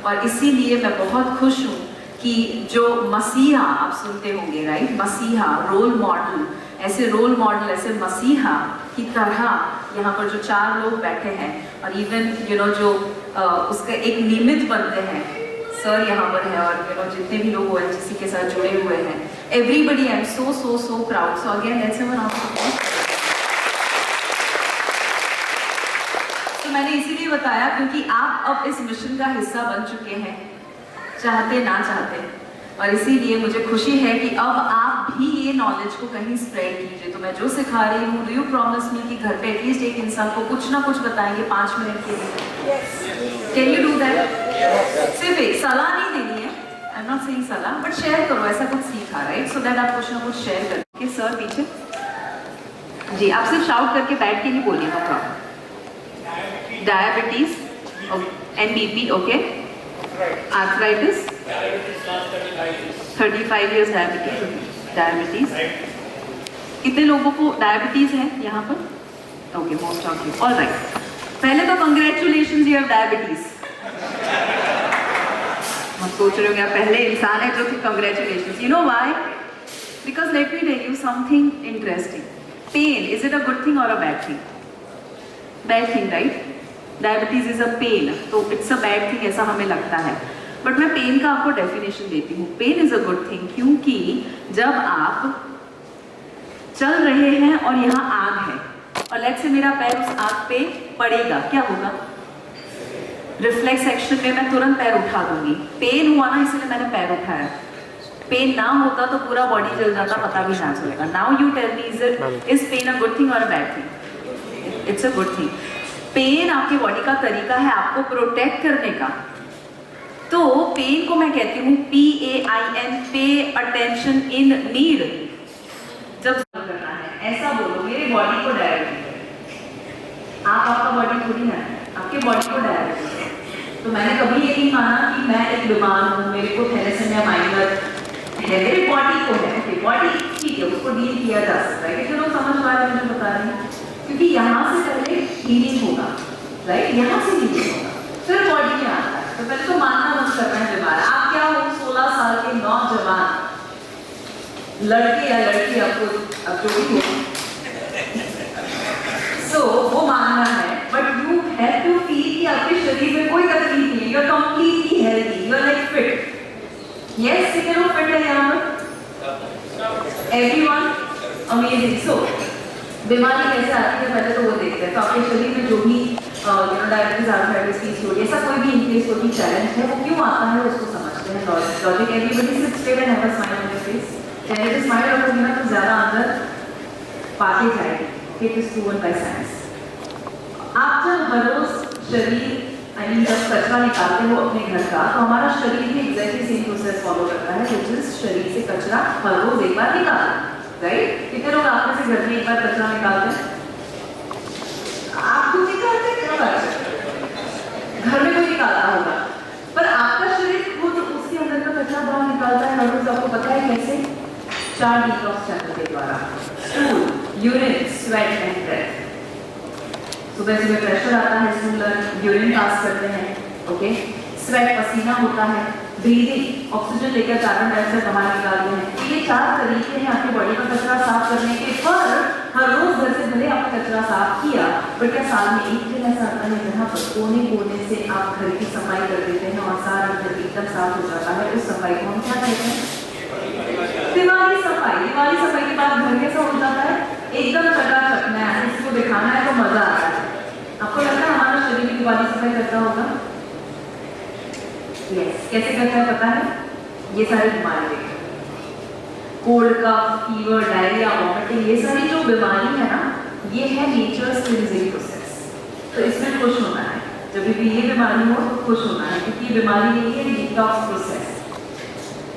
और इसीलिए मैं बहुत खुश हूँ कि जो मसीहा आप सुनते होंगे, राइट? मसीहा, रोल मॉडल, ऐसे रोल मॉडल, ऐसे मसीहा की तरह यहाँ पर जो 4 लोग बैठे हैं, और इवन जो उसका एक निमित्त बनते हैं, सर यहाँ पर है, और जितने भी लोग ONGC के साथ जुड़े हुए हैं, everybody, I am so so so proud. So again let's have a तो मैंने इसीलिए बताया क्योंकि आप अब इस मिशन का हिस्सा बन चुके हैं, चाहते ना चाहते, और इसीलिए मुझे खुशी है कि अब आप भी ये नॉलेज को कहीं स्प्रेड कीजिए। तो मैं जो सिखा रही हूँ, डू यू प्रॉमिस मी कि घर पे एटलीस्ट एक इंसान को कुछ ना कुछ बताएंगे 5 मिनट के लिए? Can you do that? सिर्फ एक सलाह नहीं देनी है, आई एम नॉट सेइंग सलाह, बट शेयर करो ऐसा कुछ सीखा, राइट? सो दैट आप कुछ ना कुछ शेयर करके। सर पीछे जी, आप सिर्फ शाउट करके बैठ के नहीं बोलिएगा। Diabetes and BP, okay? Arthritis, 35 years diabetes. कितने लोगों को डायबिटीज है यहाँ पर? Okay, most of you, all right. पहले तो कंग्रेचुलेशंस, यू हैव डायबिटीज। हम सोच रहे हो क्या पहले इंसान है जो कि congratulations. You know why? Because let me tell you something interesting. Pain, is it a good thing और a bad thing? Bad thing, right? Diabetes is a pain, तो इट्स अ बैड थिंग ऐसा हमें लगता है, but मैं pen का आपको definition देती हूँ। Pain is a good thing क्योंकि जब आप चल रहे हैं और यहाँ आग है, और लेट्स से मेरा पैर उस आग पे पड़ेगा, क्या होगा? रिफ्लेक्स एक्शन में मैं तुरंत पैर उठा दूंगी। पेन हुआ ना, इसलिए मैंने पैर उठाया। पेन ना होता तो पूरा बॉडी जल जाता, पता भी ना चलेगा। Now you tell me, is pain a good thing और a bad thing? It's a good thing. Pain आपकी बॉडी का तरीका है आपको प्रोटेक्ट करने का। तो पेन को मैं कहती हूँ PAIN, pay attention in need. जब करना है ऐसा बोलो, मेरे बॉडी को डायरेक्ट। आप आपका बॉडी थोड़ी ना है, आपके बॉडी को डायरेक्ट। तो मैंने कभी ये नहीं माना कि मैं एक बीमार हूँ, मेरे को थैलेसेमिया माइनर है, मेरे बॉडी को है, बॉडी ठीक है, उसको डील किया जा सकता है। कितने लोग समझ पा रहे हैं मुझे बता रहे हैं? क्योंकि यहाँ से पहले हीलिंग होगा, राइट? यहाँ से हीलिंग होगा, फिर बॉडी में आता है। तो पहले तो मानना मत करना है बीमार। आप क्या हो, 16 साल के नौजवान लड़के या लड़की, आपको अब जो भी हो, है यहाँ पर? एवरीवन? अमेजिंग। सो बीमारी कैसे आती है पहले तो वो देखते हैं। तो आपके शरीर में जो भी डायबिटीज, आर्थराइटिस, पीसीओडी, ऐसा कोई भी इनकेस कोई भी चैलेंज है वो क्यों आता है उसको समझते हैं। Logic everybody sit straight and have a smile on your face. चेहरे पे स्माइल रखोगे ना तो ज्यादा अंदर बातें जाएगी। It is proven by science. आप जब हर रोज शरीर जब कचरा निकालते हो अपने घर का तो हमारा शरीर भी एग्जैक्टली सेम प्रोसेस फॉलो करता है। जो जिस शरीर से कचरा हर रोज एक बार निकालते हैं, राइट? कितने लोग आप में से घर में एक बार कचरा निकालते हैं? आप खुद निकालते हैं? घर में कोई निकालता होगा, पर आपका शरीर खुद उसके अंदर का कचरा बाहर निकालता है हर रोज। आपको पता है कैसे? 4 डिटॉक्स चैनल के द्वारा। Stool, urine, sweat and breath. सुबह सुबह प्रेशर आता है, स्टूल, यूरिन पास करते हैं, ओके? स्वेट, पसीना होता है, ब्रीदिंग, ऑक्सीजन लेकर कार्बन डाइऑक्साइड बाहर निकालते हैं। ये 4 तरीके हैं आपकी बॉडी का कचरा साफ करने के। पर हर रोज घर से भले आपने कचरा साफ किया, बट क्या साल में एक दिन ऐसा आता है जहाँ पर कोने कोने से आप घर की सफाई कर देते हैं और सारा घर एकदम साफ हो जाता है? उस सफाई को हम क्या कहते हैं? दिवाली सफाई। दिवाली सफाई के बाद घर कैसा हो जाता है? एकदम चकाचक। नया इसको दिखाना है तो मजा आता है। आपको लगता है हमारा शरीर भी दिवाली सफाई करता होगा? यस। कैसे करता है पता है? ये सारी बीमारी देखिए, cold cough, fever, diarrhoea, vomiting, ये सारी जो बीमारी है ना, ये है नेचर्स क्लींजिंग प्रोसेस। तो इसमें खुश होना है। जब भी ये बीमारी हो तो खुश होना है, क्योंकि ये बीमारी नहीं है, डिटॉक्स प्रोसेस।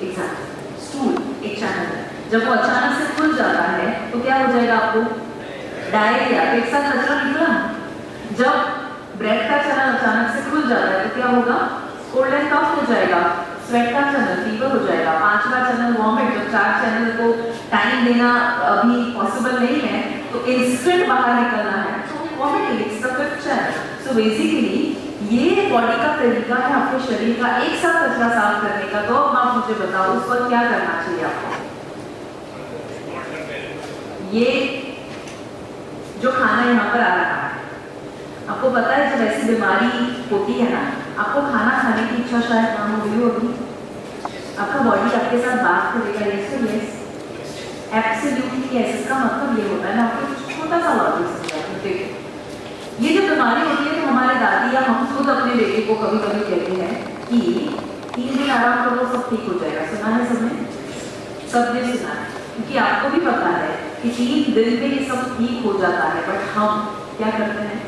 एग्जैक्ट। स्टूल एक चैनल है, जब वो अचानक से खुल जाता है तो क्या हो जाएगा आपको? डायरिया। एक साथ कचरा निकला। जब ब्रेथ का चैनल अचानक से खुल जाता है तो क्या होगा? कोल्ड एंड कफ हो जाएगा। स्वेट का चैनल, फीवर हो जाएगा। 5वां चैनल वॉमिट। जब 4 चैनल को टाइम देना अभी पॉसिबल नहीं है तो इंस्टेंट बाहर निकलना है तो vomiting. It's the 5th channel. So basically ये बॉडी का तरीका है आपके शरीर का एक साथ कचरा साफ करने का। तो अब आप मुझे बताओ उस वक्त क्या करना चाहिए आपको? ये जो खाना यहाँ पर आ रहा है, आपको पता है जब ऐसी बीमारी होती है ना, आपको खाना खाने की इच्छा शायद ना हो रही होगी। आपका बॉडी आपके साथ बात करेगा, यस तो यस, एब्सोल्युटली यस। इसका मतलब ये होता है ना, आपको छोटा सा लॉजिक समझाती हूँ। देखिए, ये जो बीमारी होती है तो हमारे दादी या हम खुद अपने बेटे को कभी कभी कहते हैं कि 3 दिन आराम करो सब ठीक हो जाएगा। सुना है सबने? सबने सुना है, क्योंकि आपको भी पता है कि 3 दिन में ये सब ठीक हो जाता है। बट हम क्या करते हैं?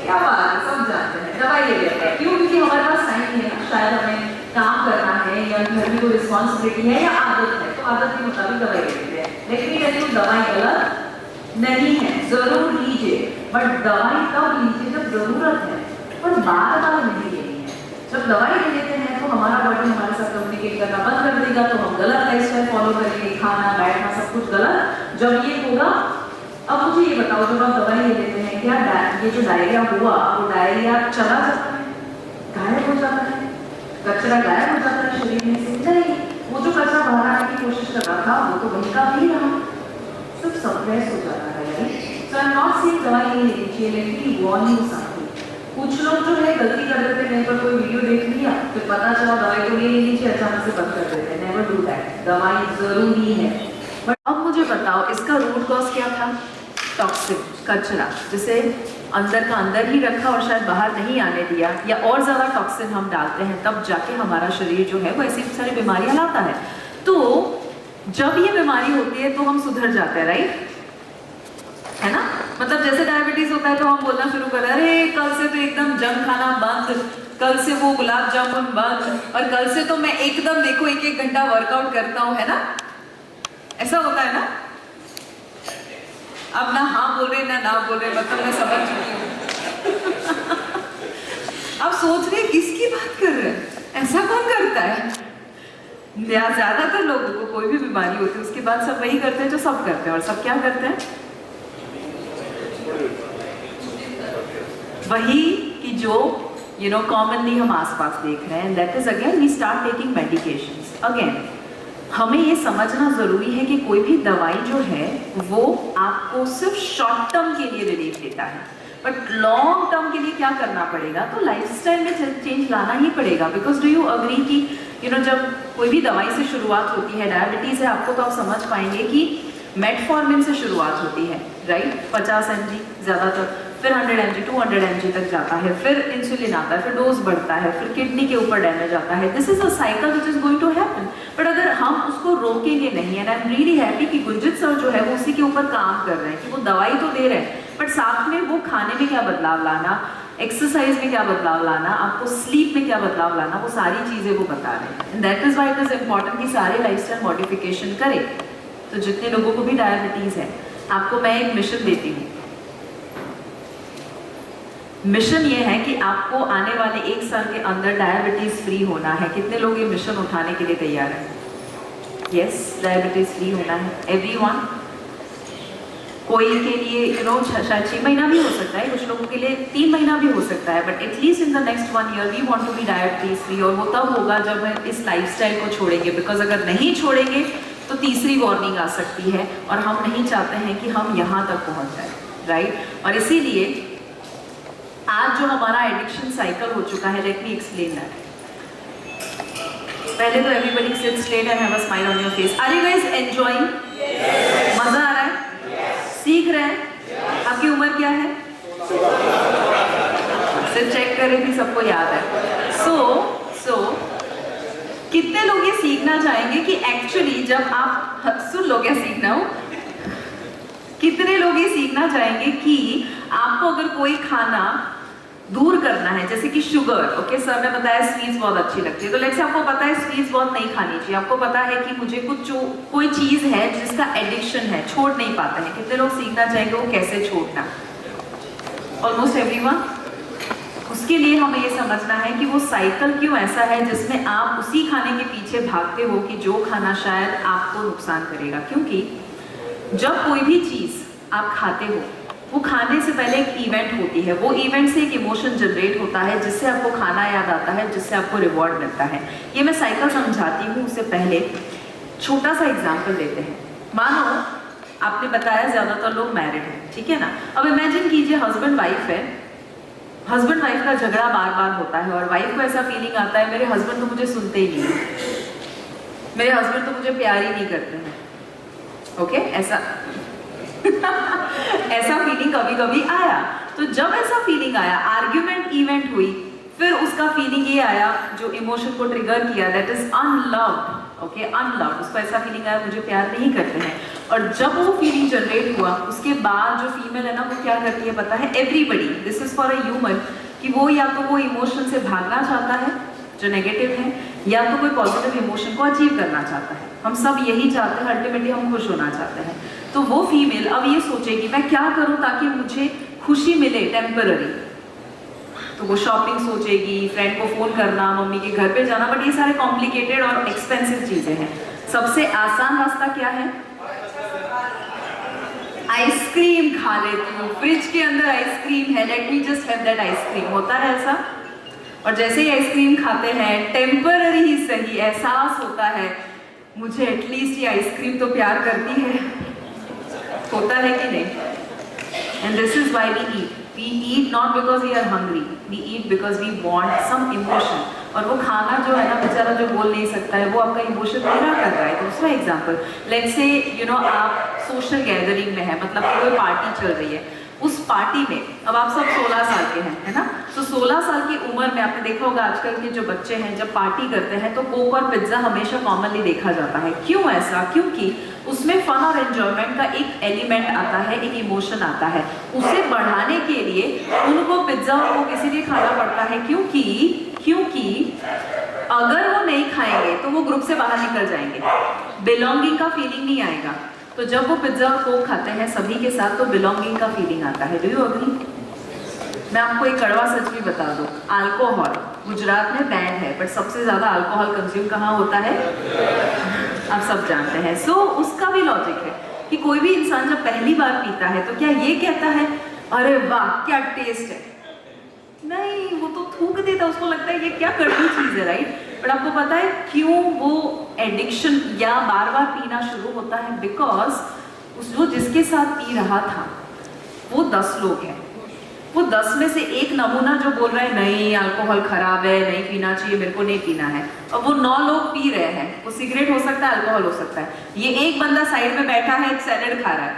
क्या बात है, सब जानते हैं, दवाई ले लेते हैं। क्यों? क्योंकि हमारे पास टाइम नहीं है, शायद हमें काम करना है या घर में कोई रिस्पॉन्सिबिलिटी है या आदत है, तो आदत के मुताबिक दवाई ले लेते हैं। लेकिन यदि दवाई गलत नहीं है, जरूर लीजिए, बट दवाई तब लीजिए जब जरूरत है, पर बार बार नहीं लेनी है। जब दवाई ले लेते हैं तो हमारा बॉडी हमारे साथ कम्युनिकेट करना बंद कर देगा, तो हम गलत लाइफस्टाइल फॉलो करेंगे, खाना बैठना सब कुछ गलत। जब ये होगा, अब मुझे ये बताओ, जब आप दवाई ले लेते हैं क्या ये जो डायरिया हुआ वो डायरिया चला जाता है, गायब हो जाता है, कचरा गायब हो जाता है शरीर में से? नहीं, वो जो कचरा बाहर आने की कोशिश कर रहा था वो तो वहीं का भी रहा, सब सप्रेस हो जाता है। सो आई एम नॉट सेइंग दवाई नहीं लेनी चाहिए, लेकिन वॉर्न यू समथिंग। कुछ लोग जो है गलती कर देते हैं, पर कोई वीडियो देख लिया फिर पता चला दवाई तो ले लेनी चाहिए, अचानक से बंद कर देते हैं। Never do that. दवाई जरूरी है। बट अब मुझे बताओ इसका रूट कॉज क्या था? टॉक्सिक, कचरा, जिसे अंदर का अंदर ही रखा और शायद बाहर नहीं आने दिया, या और ज़्यादा टॉक्सिन हम डालते हैं तब जाके हमारा शरीर जो है वो ऐसी सारी बीमारियां लाता है। तो जब ये बीमारी होती है तो हम सुधर जाते हैं, राइट? है ना? मतलब जैसे डायबिटीज होता है तो हम बोलना शुरू कर, अरे कल से तो एकदम जंक खाना बंद, कल से वो गुलाब जामुन बंद, और कल से तो मैं एकदम देखो 1-1 घंटा वर्कआउट करता हूँ, है ना? ऐसा होता है ना? अब ना हाँ बोल रहे ना बोल रहे, मतलब मैं समझ चुकी हूँ। अब सोच रहे किसकी बात कर रहे हैं? ऐसा कौन करता है? ज्यादातर लोगों को कोई भी बीमारी होती है उसके बाद सब वही करते हैं जो सब करते हैं, और सब क्या करते हैं? वही कि जो कॉमनली हम आसपास देख रहे हैं। That is again we start taking medications. Again हमें ये समझना जरूरी है कि कोई भी दवाई जो है वो आपको सिर्फ शॉर्ट टर्म के लिए रिलीफ देता है, बट लॉन्ग टर्म के लिए क्या करना पड़ेगा? तो लाइफस्टाइल में चेंज लाना ही पड़ेगा। बिकॉज डू यू अग्री कि जब कोई भी दवाई से शुरुआत होती है, डायबिटीज़ है आपको, तो आप समझ पाएंगे कि मेटफॉर्मिन से शुरुआत होती है, राइट, 50 mg ज़्यादातर, फिर 100 mg 200 mg तक जाता है, फिर इंसुलिन आता है, फिर डोज बढ़ता है, फिर किडनी के ऊपर डैमेज आता है। This is a cycle which is going to happen. But अगर हम उसको रोकेंगे नहीं, and I am really happy कि गुंजित सर जो है वो उसी के ऊपर काम कर रहे हैं कि वो दवाई तो दे रहे हैं, बट साथ में वो खाने में क्या बदलाव लाना, एक्सरसाइज में क्या बदलाव लाना, आपको स्लीप में क्या बदलाव लाना, वो सारी चीज़ें वो बता रहे हैं। And that is why it is important कि सारे लाइफस्टाइल मॉडिफिकेशन करें। तो जितने लोगों को भी डायबिटीज़ है, आपको मैं एक मिशन देती हूँ। मिशन ये है कि आपको आने वाले 1 साल के अंदर डायबिटीज़ फ्री होना है। कितने लोग ये मिशन उठाने के लिए तैयार हैं? यस, डायबिटीज़ फ्री होना है, एवरीवन। कोई के लिए शायद 6 महीना भी हो सकता है, कुछ लोगों के लिए 3 महीना भी हो सकता है, but at least in the next 1 year we want to be diabetes free. और वो तब होगा जब हम इस लाइफस्टाइल को छोड़ेंगे, बिकॉज अगर नहीं छोड़ेंगे तो तीसरी वार्निंग आ सकती है, और हम नहीं चाहते हैं कि हम यहाँ तक पहुँच जाए, राइट। और इसीलिए आज जो हमारा एडिक्शन साइकिल हो चुका है, लेट मी एक्सप्लेन दैट। पहले तो everybody sit straight and have a smile on your face. Are you guys enjoying? मजा आ रहा है? सीख रहे हैं? आपकी उम्र क्या है? सिर्फ चेक कर रही थी, सबको याद है। सो कितने लोग ये सीखना चाहेंगे कि एक्चुअली जब आप सुन लो क्या सीखना हो, कितने लोग ये सीखना चाहेंगे कि आपको अगर कोई खाना दूर करना है, जैसे कि शुगर, ओके सर ने बताया स्वीट्स बहुत अच्छी लगती है, तो लेट्स से आपको पता है स्वीट्स बहुत नहीं खानी चाहिए, आपको पता है कि मुझे कोई चीज़ है जिसका एडिक्शन है, छोड़ नहीं पाते हैं। कितने लोग सीखना चाहेंगे वो कैसे छोड़ना? Almost everyone. उसके लिए हमें ये समझना है कि वो साइकिल क्यों ऐसा है जिसमें आप उसी खाने के पीछे भागते हो कि जो खाना शायद आपको नुकसान करेगा। क्योंकि जब कोई भी चीज़ आप खाते हो, वो खाने से पहले एक इवेंट होती है, वो इवेंट से एक इमोशन जनरेट होता है जिससे आपको खाना याद आता है, जिससे आपको रिवॉर्ड मिलता है। ये मैं साइकिल समझाती हूँ, उससे पहले छोटा सा एग्जाम्पल लेते हैं। मानो आपने बताया ज़्यादातर लोग मैरिड हैं, ठीक है ना। अब इमेजिन कीजिए हस्बैंड वाइफ है, हस्बैंड वाइफ का झगड़ा बार बार होता है, और वाइफ को ऐसा फीलिंग आता है मेरे हस्बैंड तो मुझे सुनते ही नहीं, मेरे हस्बैंड तो मुझे प्यार ही नहीं करते हैं, ओके ऐसा ऐसा फीलिंग कभी कभी आया। तो जब ऐसा फीलिंग आया, आर्ग्यूमेंट इवेंट हुई, फिर उसका फीलिंग ये आया जो इमोशन को ट्रिगर किया, that is unloved, okay unloved. उसको ऐसा फीलिंग आया मुझे प्यार नहीं करते हैं, और जब वो फीलिंग जनरेट हुआ उसके बाद जो फीमेल है ना वो क्या करती है पता है? Everybody, this is for a human, कि वो या तो वो इमोशन से भागना चाहता है जो नेगेटिव है, या तो कोई पॉजिटिव इमोशन को अचीव करना चाहता है। हम सब यही चाहते हैं, अल्टीमेटली हम खुश होना चाहते हैं। तो वो फीमेल अब ये सोचेगी मैं क्या करूं ताकि मुझे खुशी मिले टेम्पररी, तो वो शॉपिंग सोचेगी, फ्रेंड को फोन करना, मम्मी के घर पे जाना, बट ये सारे कॉम्प्लिकेटेड और एक्सपेंसिव चीजें हैं। सबसे आसान रास्ता क्या है? आइसक्रीम खा लेती हूँ, फ्रिज के अंदर आइसक्रीम है, late me just have that ice cream. होता है ऐसा? और जैसे ही आइसक्रीम खाते हैं, टेम्पररी ही सही, एहसास होता है मुझे एटलीस्ट ये आइसक्रीम तो प्यार करती है। होता है कि नहीं? And this is why we eat. We eat not because we are hungry, we eat because we want some emotion। और वो खाना जो है ना, बेचारा जो बोल नहीं सकता है, वो आपका इमोशन पूरा कर रहा है। दूसरा एग्जाम्पल, लेट्स से आप सोशल गैदरिंग में है, मतलब कोई पार्टी चल रही है, उस पार्टी में अब आप सब 16 साल के हैं, है ना। तो 16 साल की उम्र में आपने देखा होगा आजकल के जो बच्चे हैं जब पार्टी करते हैं तो कोक और पिज्ज़ा हमेशा कॉमनली देखा जाता है। क्यों ऐसा? क्योंकि उसमें फन और एंजॉयमेंट का एक एलिमेंट आता है, एक इमोशन आता है। उसे बढ़ाने के लिए उनको पिज्ज़ा और कोक इसीलिए खाना पड़ता है क्योंकि अगर वो नहीं खाएंगे तो वो ग्रुप से बाहर निकल जाएंगे, बिलोंगिंग का फीलिंग नहीं आएगा। तो जब वो पिज्ज़ा और कोक खाते हैं सभी के साथ तो बिलोंगिंग का फीलिंग आता है। Do you agree? मैं आपको एक कड़वा सच भी बता दूं, अल्कोहल गुजरात में बैंड है, बट सबसे ज़्यादा अल्कोहल कंज्यूम कहाँ होता है? आप सब जानते हैं। सो उसका भी लॉजिक है कि कोई भी इंसान जब पहली बार पीता है तो क्या ये कहता है अरे वाह क्या टेस्ट है? नहीं, वो तो थूक देता, उसको लगता है ये क्या कड़वी चीज़ है, राइट। बट आपको पता है क्यों वो एडिक्शन या बार बार पीना शुरू होता है? बिकॉज वो जिसके साथ पी रहा था वो 10 लोग हैं, वो 10 में से एक नमूना जो बोल रहा है नहीं अल्कोहल खराब है, नहीं पीना चाहिए, मेरे को नहीं पीना है, अब वो 9 लोग पी रहे हैं, वो सिगरेट हो सकता है, अल्कोहल हो सकता है, ये एक बंदा साइड में बैठा है एक सैलेड खा रहा है,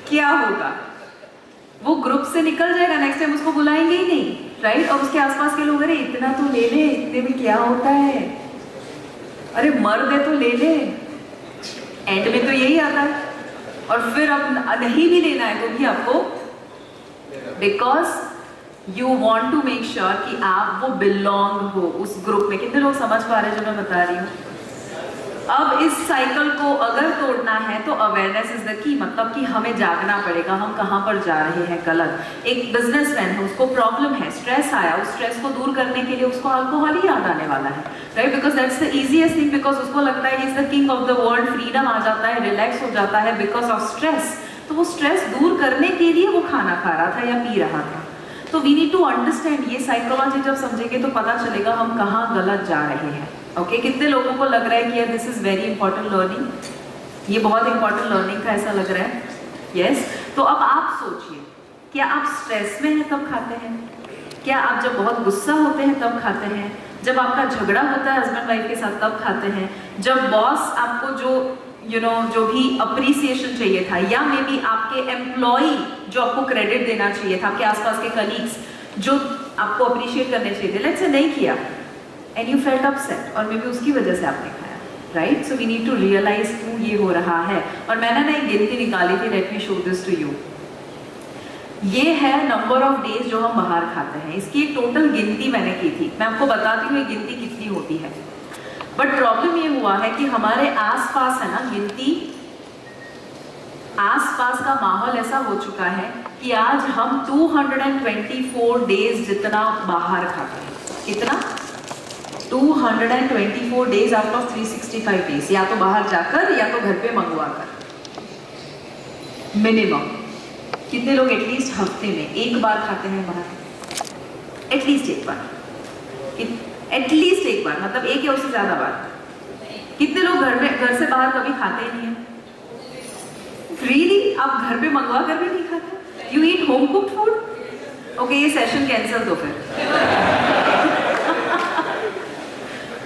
क्या होगा? वो ग्रुप से निकल जाएगा, नेक्स्ट टाइम उसको बुलाएंगे ही नहीं, राइट? और उसके आसपास के लोग अरे इतना तो ले ले, इतने में क्या होता है, अरे मर्द है तो ले ले, एंड में तो यही आता है। और फिर अब नहीं भी लेना है तो भी आपको, because you want to make sure कि आप वो बिलोंग हो उस ग्रुप में। कितने लोग समझ पा रहे हैं जो मैं बता रही हूँ? अब इस साइकिल को अगर तोड़ना है तो अवेयरनेस इज द की, मतलब कि हमें जागना पड़ेगा हम कहाँ पर जा रहे हैं गलत। एक बिजनेसमैन है, उसको प्रॉब्लम है, स्ट्रेस आया, उस स्ट्रेस को दूर करने के लिए उसको अल्कोहल ही याद आने वाला है, right? Because that's the easiest thing, because उसको लगता है is the king of the world, freedom आ जाता है, रिलैक्स हो जाता है बिकॉज ऑफ स्ट्रेस। तो वो स्ट्रेस दूर करने के लिए वो खाना खा रहा था या पी रहा था। तो वी नीड टू अंडरस्टैंड, ये साइकोलॉजी जब समझेंगे तो पता चलेगा हम कहाँ गलत जा रहे हैं। ओके, कितने लोगों को लग रहा है कि this is very important learning, ये बहुत इंपॉर्टेंट लर्निंग का ऐसा लग रहा है? यस। तो अब आप सोचिए, क्या आप स्ट्रेस में हैं तब खाते हैं? क्या आप जब बहुत गुस्सा होते हैं तब खाते हैं? जब आपका झगड़ा होता है हस्बैंड वाइफ के साथ तब खाते हैं? जब बॉस आपको जो जो भी अप्रिसिएशन चाहिए था, या मे बी आपके एम्प्लॉई जो आपको क्रेडिट देना चाहिए था, आपके आसपास के कलीग्स जो आपको अप्रिशिएट करने चाहिए थे, लेट्स से नहीं किया एंड यू फेल्ट अपसेट, और मे बी उसकी वजह से आपने खाया, right? So we need to realise क्यों ये हो रहा है। और मैंने ना एक गिनती निकाली थी, let me show this to you. ये है नंबर ऑफ डेज जो हम बाहर खाते हैं, इसकी एक टोटल गिनती मैंने की थी। मैं आपको बताती हूँ ये गिनती कितनी होती है। बट प्रॉब्लम ये हुआ है कि हमारे आसपास है ना गिनती, आसपास का माहौल ऐसा हो चुका है कि आज हम 224 डेज जितना बाहर खाते हैं। कितना? 224 डेज आउट ऑफ 365 डेज, या तो बाहर जाकर या तो घर पे मंगवा कर, मिनिमम। कितने लोग एटलीस्ट हफ्ते में एक बार खाते हैं बाहर? एटलीस्ट एक बार, एटलीस्ट एक बार, मतलब एक या उससे ज्यादा बार। कितने लोग घर से बाहर कभी खाते ही नहीं है? रियली? आप घर पे मंगवा कर भी नहीं खाते? You eat home cooked food? Okay, ये सेशन कैंसिल दो फिर।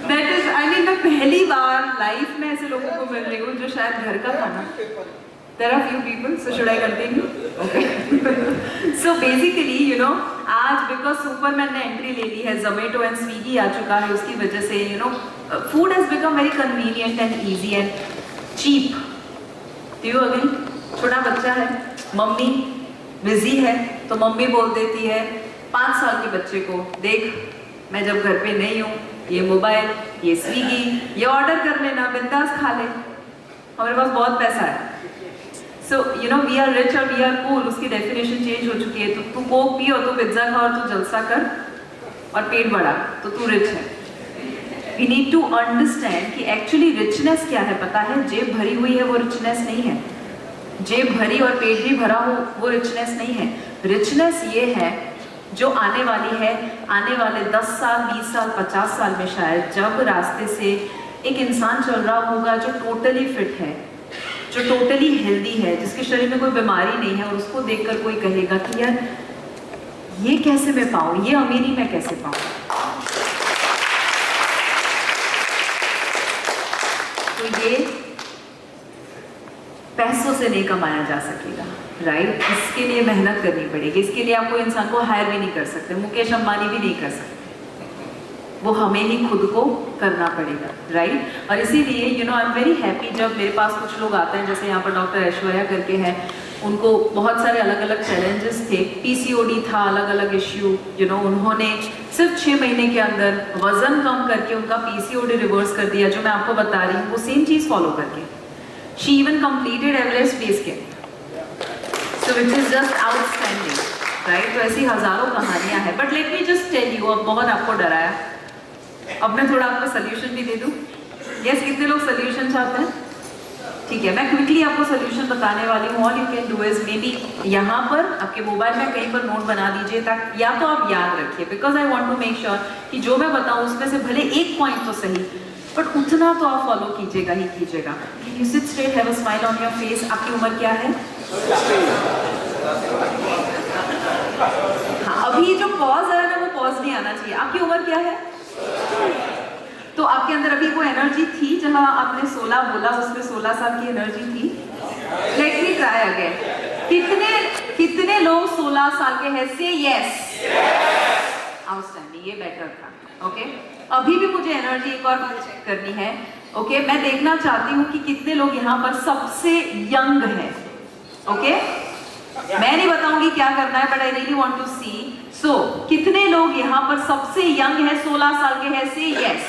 दैट इज, आई मीन, मैं पहली बार लाइफ में ऐसे लोगों को मिल रही हूँ जो शायद घर का खाना। There are few people, so should I continue? Okay. So basically, you know, आज because Superman ने एंट्री ले ली है, Zomato and Swiggy आ चुका है, उसकी वजह से you know, food has become very convenient and easy and cheap. Do you agree? छोटा बच्चा है, मम्मी बिजी है, तो मम्मी बोल देती है 5 साल के बच्चे को, देख मैं जब घर पे नहीं हूँ, ये मोबाइल, ये स्विगी, ये ऑर्डर कर लेना, बिंदास खा ले, हमारे पास बहुत पैसा है। So you know, we are rich और वी आर कूल, उसकी डेफिनेशन चेंज हो चुकी है। तो तू कोक पी और तू पिज्जा खा और तू जलसा कर और पेट बढ़ा तो तू रिच है। वी नीड टू अंडरस्टैंड कि एक्चुअली रिचनेस क्या है, पता है? जेब भरी हुई है वो रिचनेस नहीं है, जेब भरी और पेट भी भरा हो वो रिचनेस नहीं है। रिचनेस ये है जो आने वाली है, आने वाले 10 साल, 20 साल, 50 साल में शायद, जब रास्ते से एक इंसान चल रहा होगा जो टोटली फिट है, जो टोटली हेल्दी है, जिसके शरीर में कोई बीमारी नहीं है, और उसको देखकर कोई कहेगा कि यार ये कैसे मैं पाऊँ, ये अमीरी मैं कैसे पाऊँ। तो ये पैसों से नहीं कमाया जा सकेगा, राइट? इसके लिए मेहनत करनी पड़ेगी, इसके लिए आपको इंसान को हायर भी नहीं कर सकते, मुकेश अंबानी भी नहीं कर सकते, वो हमें ही खुद को करना पड़ेगा, राइट? और इसीलिए you know, I am very happy जब मेरे पास कुछ लोग आते हैं, जैसे यहाँ पर डॉक्टर ऐश्वर्या करके हैं, उनको बहुत सारे अलग अलग चैलेंजेस थे, पीसीओडी था, अलग अलग इश्यू, यू नो, उन्होंने सिर्फ 6 महीने के अंदर वजन कम करके उनका पीसीओडी रिवर्स कर दिया, जो मैं आपको बता रही हूँ वो सेम चीज़ फॉलो करके। She even completed Everest base camp, so which is just outstanding, right? तो ऐसी हजारों कहानियां हैं। But let me just tell you, अब बहुत आपको डराया, अब मैं थोड़ा आपको सोल्यूशन भी दे दूं। यस, कितने लोग सोल्यूशन चाहते हैं? ठीक है, मैं क्विकली आपको सोल्यूशन बताने वाली हूँ। All you can do is may be यहाँ पर आपके मोबाइल में कहीं पर नोट बना दीजिए, ताकि या तो आप याद रखिए, because I want to make sure कि जो मैं बताऊँ उसमें से भले एक पॉइंट तो सही, बट उतना तो आप फॉलो कीजिएगा ही कीजिएगा। You sit straight, have a smile on your face. आपकी उम्र क्या है? जाना चाहिए। आपकी उम्र क्या है? तो आपके अंदर अभी वो एनर्जी थी जहां आपने 16 बोला, उसमें 16 साल की एनर्जी थी? Let me try again. कितने लोग 16 साल के हैं? से यस। आउटस्टैंडिंग, ये बेटर था। ओके, अभी भी मुझे एनर्जी एक और बार चेक करनी है। ओके, मैं देखना चाहती हूँ कि कितने लोग यहाँ पर सबसे यंग हैं। ओके, मैं नहीं बताऊंगी क्या करना है, but I really want to see. So कितने लोग यहाँ पर सबसे यंग है, 16 साल के हैं? से yes.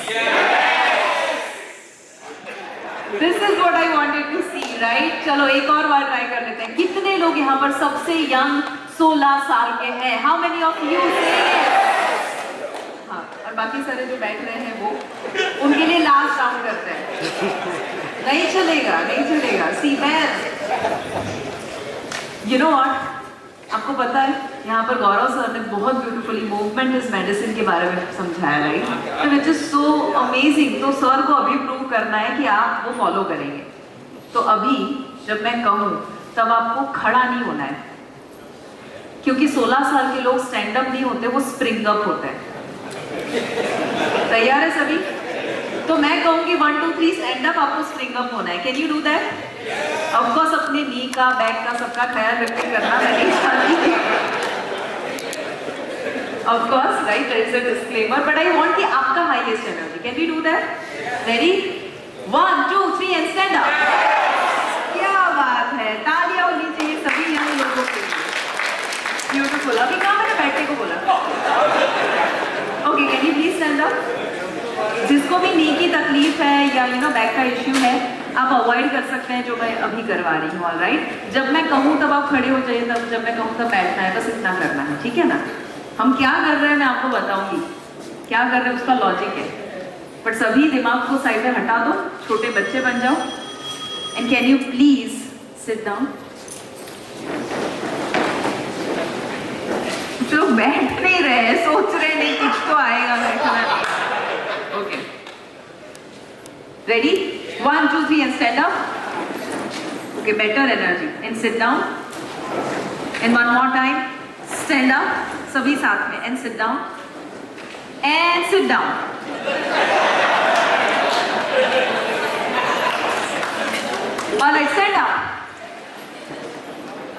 This is what I wanted to see, right? चलो एक और बार ट्राई कर लेते हैं। कितने लोग यहाँ पर सबसे यंग 16 साल के हैं? हाउ मेनी ऑफ यू से यस? हाँ, और बाकी सारे जो बैठ रहे हैं वो, उनके लिए लास्ट राउंड करते हैं। नहीं चलेगा, नहीं चलेगा। सी मैं, यू नो व्हाट, आपको पता है यहाँ पर गौरव सर ने बहुत ब्यूटीफुली मूवमेंट इज मेडिसिन के बारे में समझाया, राइट? तो विच इज सो अमेजिंग। तो सर को अभी प्रूव करना है कि आप वो फॉलो करेंगे। तो अभी जब मैं कहूँ तब आपको खड़ा नहीं होना है, क्योंकि 16 साल के लोग स्टैंड अप नहीं होते, वो स्प्रिंग अप होते हैं। तैयार है सभी? तो मैं कहूँगी 1 2 3 स्टैंड अप, आपको स्प्रिंग अप होना है। Can you do that? Of course अपने नी का, बैक का, सबका ख्याल रख के करना, मैं नहीं चाहती। Of course, right, there is a disclaimer, but I want कि आपका highest energy. Can we do that? Ready? 1 2 3 and stand up. क्या बात है, तालियां होनी चाहिए सभी यंग लोगों के लिए। ब्यूटीफुल। अभी कहाँ मैंने बैठने को बोला? Okay, can you please stand up? जिसको भी नी की तकलीफ है या बैक का इश्यू है, आप अवॉइड कर सकते हैं जो मैं अभी करवा रही हूँ। ऑलराइट, जब मैं कहूँ तब आप खड़े हो जाइए, तब जब मैं कहूँ तब बैठना है, बस इतना करना है, ठीक है ना? हम क्या कर रहे हैं मैं आपको बताऊंगी, क्या कर रहे हैं उसका लॉजिक है, बट सभी दिमाग को साइड में हटा दो, छोटे बच्चे बन जाओ। And can you please sit down? जो बैठ नहीं रहे, सोच रहे नहीं कुछ तो आएगा बैठना। Okay, ready? 1 2 3 and stand up. Okay, better energy. And sit down. And one more time. Stand up. सभी साथ में. And sit down. And sit down. Alright, stand up.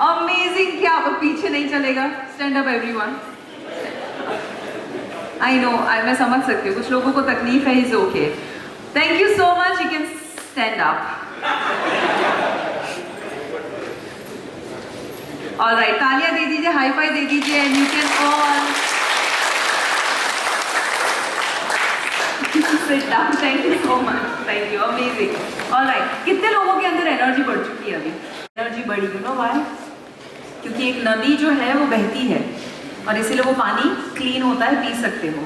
Amazing. क्या वो पीछे नहीं चलेगा? Stand up everyone. I know, मैं समझ सकती हूँ, कुछ लोगों को तकलीफ है, is okay. Thank you so much. You can stand up. All right, तालियां दे दीजिए, हाई फाई दे दीजिए, and you can all sit down. Thank you so much. Thank you. Amazing. All right, कितने लोगों के अंदर एनर्जी बढ़ चुकी है अभी? एनर्जी बढ़ी, you know why? क्योंकि एक नदी जो है वो बहती है और इसीलिए वो पानी क्लीन होता है, पी सकते हो।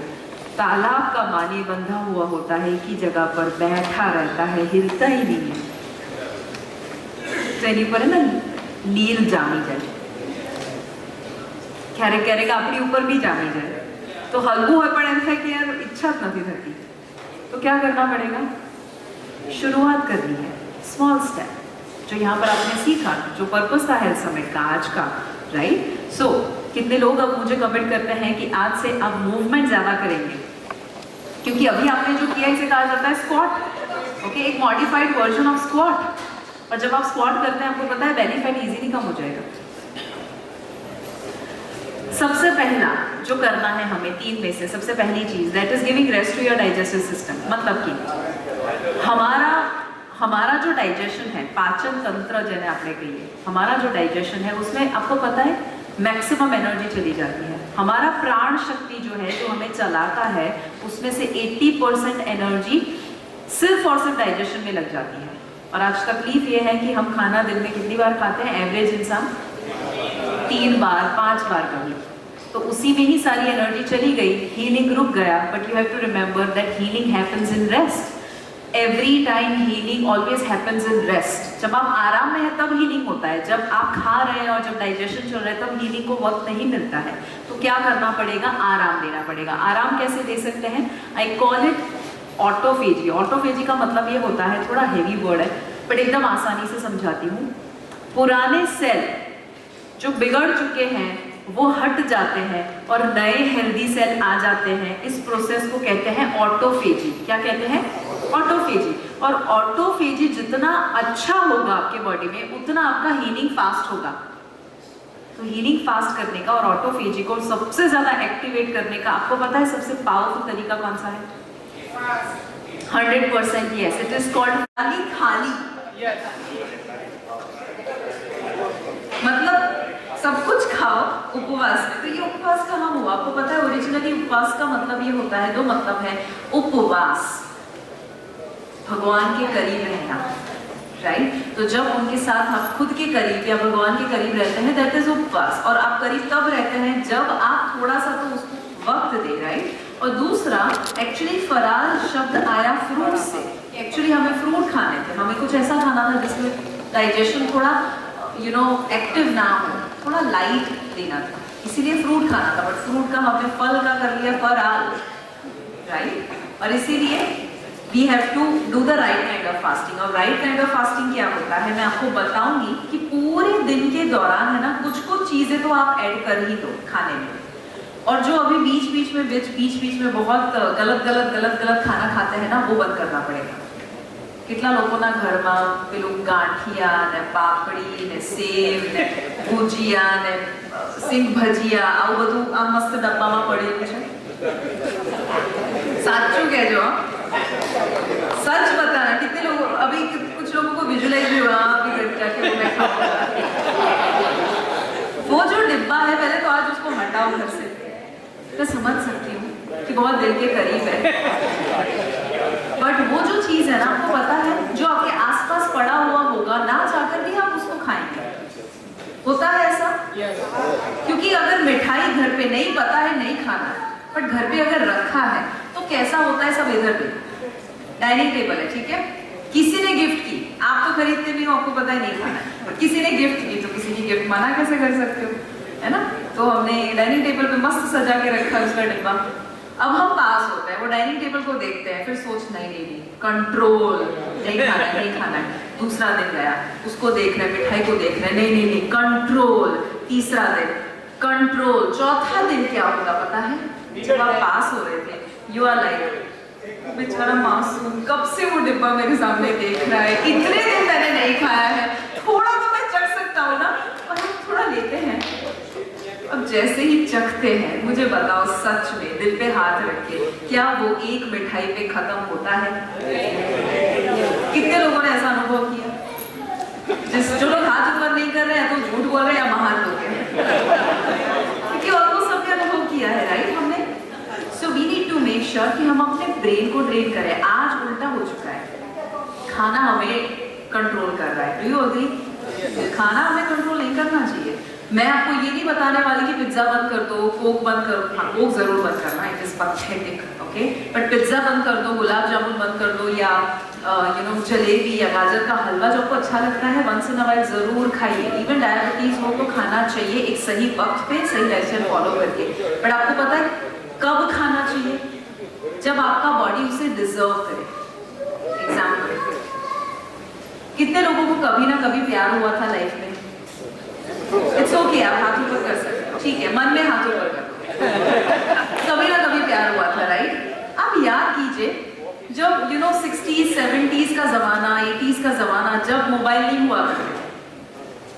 तालाब का पानी बंधा हुआ होता है, एक ही जगह पर बैठा रहता है, हिलता ही नहीं है। तो पर है ना, नील जामी जाए, क्यारेक क्यारेक अपनी ऊपर भी जामी जाए, तो हल्कू है पड़े था कि यार इच्छा नहीं थी, तो क्या करना पड़ेगा? शुरुआत करनी है, स्मॉल स्टेप, जो यहाँ पर आपने सीखा, जो पर्पस था हेल्थ समिट का आज का, राइट? सो कितने लोग अब मुझे कमेंट करते हैं कि आज से आप मूवमेंट ज्यादा करेंगे, क्योंकि अभी आपने जो किया इसे कहा जाता है स्क्वाट। ओके, एक मॉडिफाइड वर्जन ऑफ स्क्वाट। और जब आप स्क्वाट करते हैं, आपको पता है बेली फैट इजीली कम हो जाएगा। सबसे पहला जो करना है हमें 3 में से, सबसे पहली चीज that is giving rest to your digestive system. मतलब कि हमारा जो डाइजेशन है, पाचन तंत्र जिन्हें आपने कहिए, हमारा जो डाइजेशन है उसमें आपको पता है मैक्सिमम एनर्जी चली जाती है। हमारा प्राण शक्ति जो है, जो हमें चलाता है, उसमें से 80% एनर्जी सिर्फ और सिर्फ डाइजेशन में लग जाती है। और आज तकलीफ ये है कि हम खाना दिन में कितनी बार खाते हैं? एवरेज इंसान 3 बार 5 बार कभी, तो उसी में ही सारी एनर्जी चली गई, हीलिंग रुक गया। But you have to remember that healing happens in rest. Every time healing always happens in rest. जब आप आराम में हैं तब हीलिंग होता है, जब आप खा रहे हैं और जब डाइजेशन चल रहा है तब हीलिंग को वक्त नहीं मिलता है। तो क्या करना पड़ेगा? आराम देना पड़ेगा। आराम कैसे दे सकते हैं? I call it autophagy. Autophagy का मतलब ये होता है, थोड़ा हेवी वर्ड है बट एकदम आसानी से समझाती हूँ। पुराने सेल जो बिगड़ चुके हैं वो हट जाते हैं और नए हेल्दी सेल आ जाते हैं। इस प्रोसेस को कहते हैं ऑटोफेजी। क्या कहते हैं? ऑटोफेजी। और ऑटोफेजी जितना अच्छा होगा आपके बॉडी में, उतना आपका हीलिंग फास्ट होगा। तो हीलिंग फास्ट करने का और ऑटोफेजी को सबसे ज्यादा एक्टिवेट करने का आपको पता है सबसे पावरफुल तरीका कौन सा है? 100% यस, इट इज कॉल्ड खाली। मतलब सब कुछ खाओ उपवास में। तो ये उपवास कहाँ हुआ? आपको पता है ओरिजिनली उपवास का मतलब ये होता है, दो मतलब है। उपवास, भगवान के करीब रहना, राइट? तो जब उनके साथ आप खुद के करीब या भगवान के करीब रहते हैं, दैट इज उपवास। और आप करीब तब रहते हैं जब आप थोड़ा सा तो उसको वक्त दे, राइट? और दूसरा, एक्चुअली फरार शब्द आया फ्रूट से। एक्चुअली हमें फ्रूट खाने थे, हमें कुछ ऐसा खाना था जिसमें डाइजेशन थोड़ा एक्टिव ना हो, थोड़ा लाइट देना था, इसीलिए फ्रूट खाना था। बट फ्रूट का हमने फल का कर लिया फरार, राइट? और इसीलिए we have to do the right kind of fasting. और राइट काइंड ऑफ फास्टिंग क्या होता है मैं आपको बताऊंगी कि पूरे दिन के दौरान है ना, कुछ चीजें तो आप ऐड कर ही दो खाने में। और जो अभी बीच बीच में बहुत गलत खाना खाते हैं ना, वो बंद करना पड़ेगा। કેટલા લોકોના ઘરમાં પેલું ગાંઠિયા ને પાપડી ને સેવ ને ભુજિયા ને સિંગ ભજીયા આવું બધું આ મસ્ત ડબ્બામાં પડેલું છે? સાચું કહેજો, सच बताना। कितने लोग अभी कुछ लोगों को विजुअलाइज भी हुआ अभी जाके मैं खाऊंगा। वो जो डिब्बा है पहले तो आज उसको हटाओ घर से। मैं समझ सकती हूँ कि बहुत दिल के करीब है, बट वो जो चीज है ना, आपको पता है जो आपके आसपास पड़ा हुआ होगा, ना चाहकर भी आप उसको खाएंगे। होता है ऐसा? क्योंकि अगर मिठाई घर पे नहीं, पता है नहीं खाना है, बट घर पे अगर रखा है तो कैसा होता है? सब इधर पे डाइनिंग टेबल है, ठीक है, किसी ने गिफ्ट की, आप तो खरीदते नहीं हो, आपको पता है नहीं खाना है, किसी ने गिफ्ट की, तो किसी की गिफ्ट मना कैसे कर सकते हो, है ना? तो हमने डाइनिंग टेबल पे मस्त सजा के रखा है उसका डिब्बा। अब हम पास होते हैं, वो डाइनिंग टेबल को देखते हैं, फिर सोच नहीं कंट्रोल, नहीं खाना है। दूसरा दिन गया, उसको देख रहे, मिठाई को देख रहे, नहीं कंट्रोल। तीसरा दिन कंट्रोल। चौथा दिन क्या होगा पता है? जब आप पास हो रहे थे, यू आर लाइक बेचारा मासूम, कब से वो डिब्बा मेरे सामने देख रहा है, इतने दिन मैंने नहीं खाया है, थोड़ा तो मैं चख सकता हूँ ना। और हम थोड़ा लेते हैं, अब जैसे ही चखते हैं, मुझे बताओ सच में दिल पे हाथ रख के, क्या वो एक मिठाई पे खत्म होता है? कितने लोगों ने ऐसा अनुभव किया? जो लोग हाथ ऊपर नहीं कर रहे हैं तो झूठ बोल रहे हैं या महान लोग हैं, क्योंकि ऑलमोस्ट सबने अनुभव किया है, राइट? हमने so we need to make sure कि हम अपने ब्रेन को ट्रेन करें। आज उल्टा हो चुका है, खाना हमें कंट्रोल कर रहा है। Do you agree? खाना हमें कंट्रोल नहीं करना चाहिए। मैं आपको ये नहीं बताने वाली कि पिज्जा बंद कर दो, कोक बंद कर दो। हाँ, कोक जरूर बंद करना, it is pathetic, okay? But pizza बंद कर दो, गुलाब जामुन बंद कर दो, या जलेबी या गाजर का हलवा जो आपको अच्छा लगता है, वंस इन अ वाइल जरूर खाइए। इवन डायबिटीज हो तो खाना चाहिए एक सही वक्त पे, सही लाइफस्टाइल फॉलो करके। बट आपको पता है कब खाना चाहिए? जब आपका बॉडी उसे डिजर्व करे। एग्जाम्पल, कितने लोगों को कभी ना कभी प्यार हुआ था लाइफ में? इट्स ओके, आप हाथ ऊपर कर सकते हो, ठीक है, मन में हाथ ऊपर कर दो। कभी ना कभी प्यार हुआ था, राइट? अब याद कीजिए, जब 60s 70s का जमाना, 80s का जमाना, जब मोबाइल नहीं हुआ करते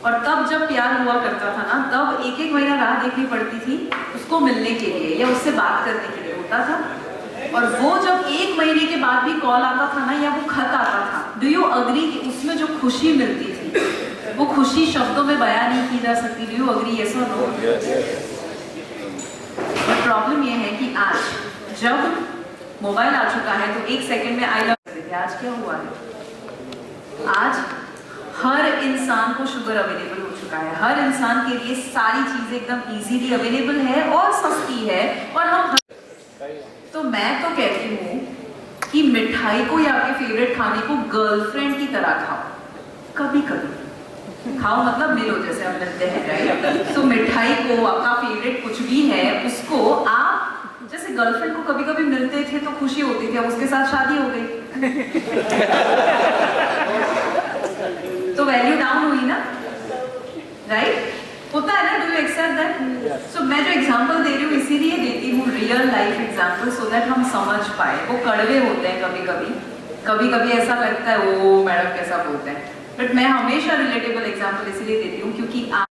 और तब जब प्यार हुआ करता था ना, तब एक महीना राह देखनी पड़ती थी उसको मिलने के लिए या उससे बात करने के लिए होता था। और वो जब 1 महीने के बाद भी कॉल आता था ना, या वो खत आता था, डू यू अग्री कि उसमें जो खुशी मिलती थी, वो खुशी शब्दों में बयान नहीं की जा सकती? Do you agree? यस और नो? बट प्रॉब्लम ये है कि आज जब मोबाइल आ चुका है तो 1 सेकंड में आई लव करते थे। आज क्या हुआ है? आज हर इंसान को शुगर अवेलेबल हो चुका है, हर इंसान के लिए सारी चीजें एकदम इजीली अवेलेबल है और सस्ती है। और हम तो मैं तो कहती हूँ कि मिठाई को या आपके फेवरेट खाने को गर्लफ्रेंड की तरह खाओ, कभी कभी खाओ, मतलब मिलो जैसे हम मिलते हैं, राइट? तो मिठाई को, आपका फेवरेट कुछ भी है, उसको आप जैसे गर्लफ्रेंड को कभी कभी मिलते थे तो खुशी होती थी, अब उसके साथ शादी हो गई तो वैल्यू डाउन हुई ना, राइट? होता है ना, डू यू एक्सेप्ट दैट? सो मैं जो एग्जांपल दे रही हूँ इसीलिए देती हूँ, real life example, so that हम समझ पाए। वो कड़वे होते हैं कभी कभी, कभी कभी ऐसा लगता है ओ मैडम कैसा बोलते हैं, बट मैं हमेशा रिलेटेबल एग्जांपल इसलिए देती हूँ क्योंकि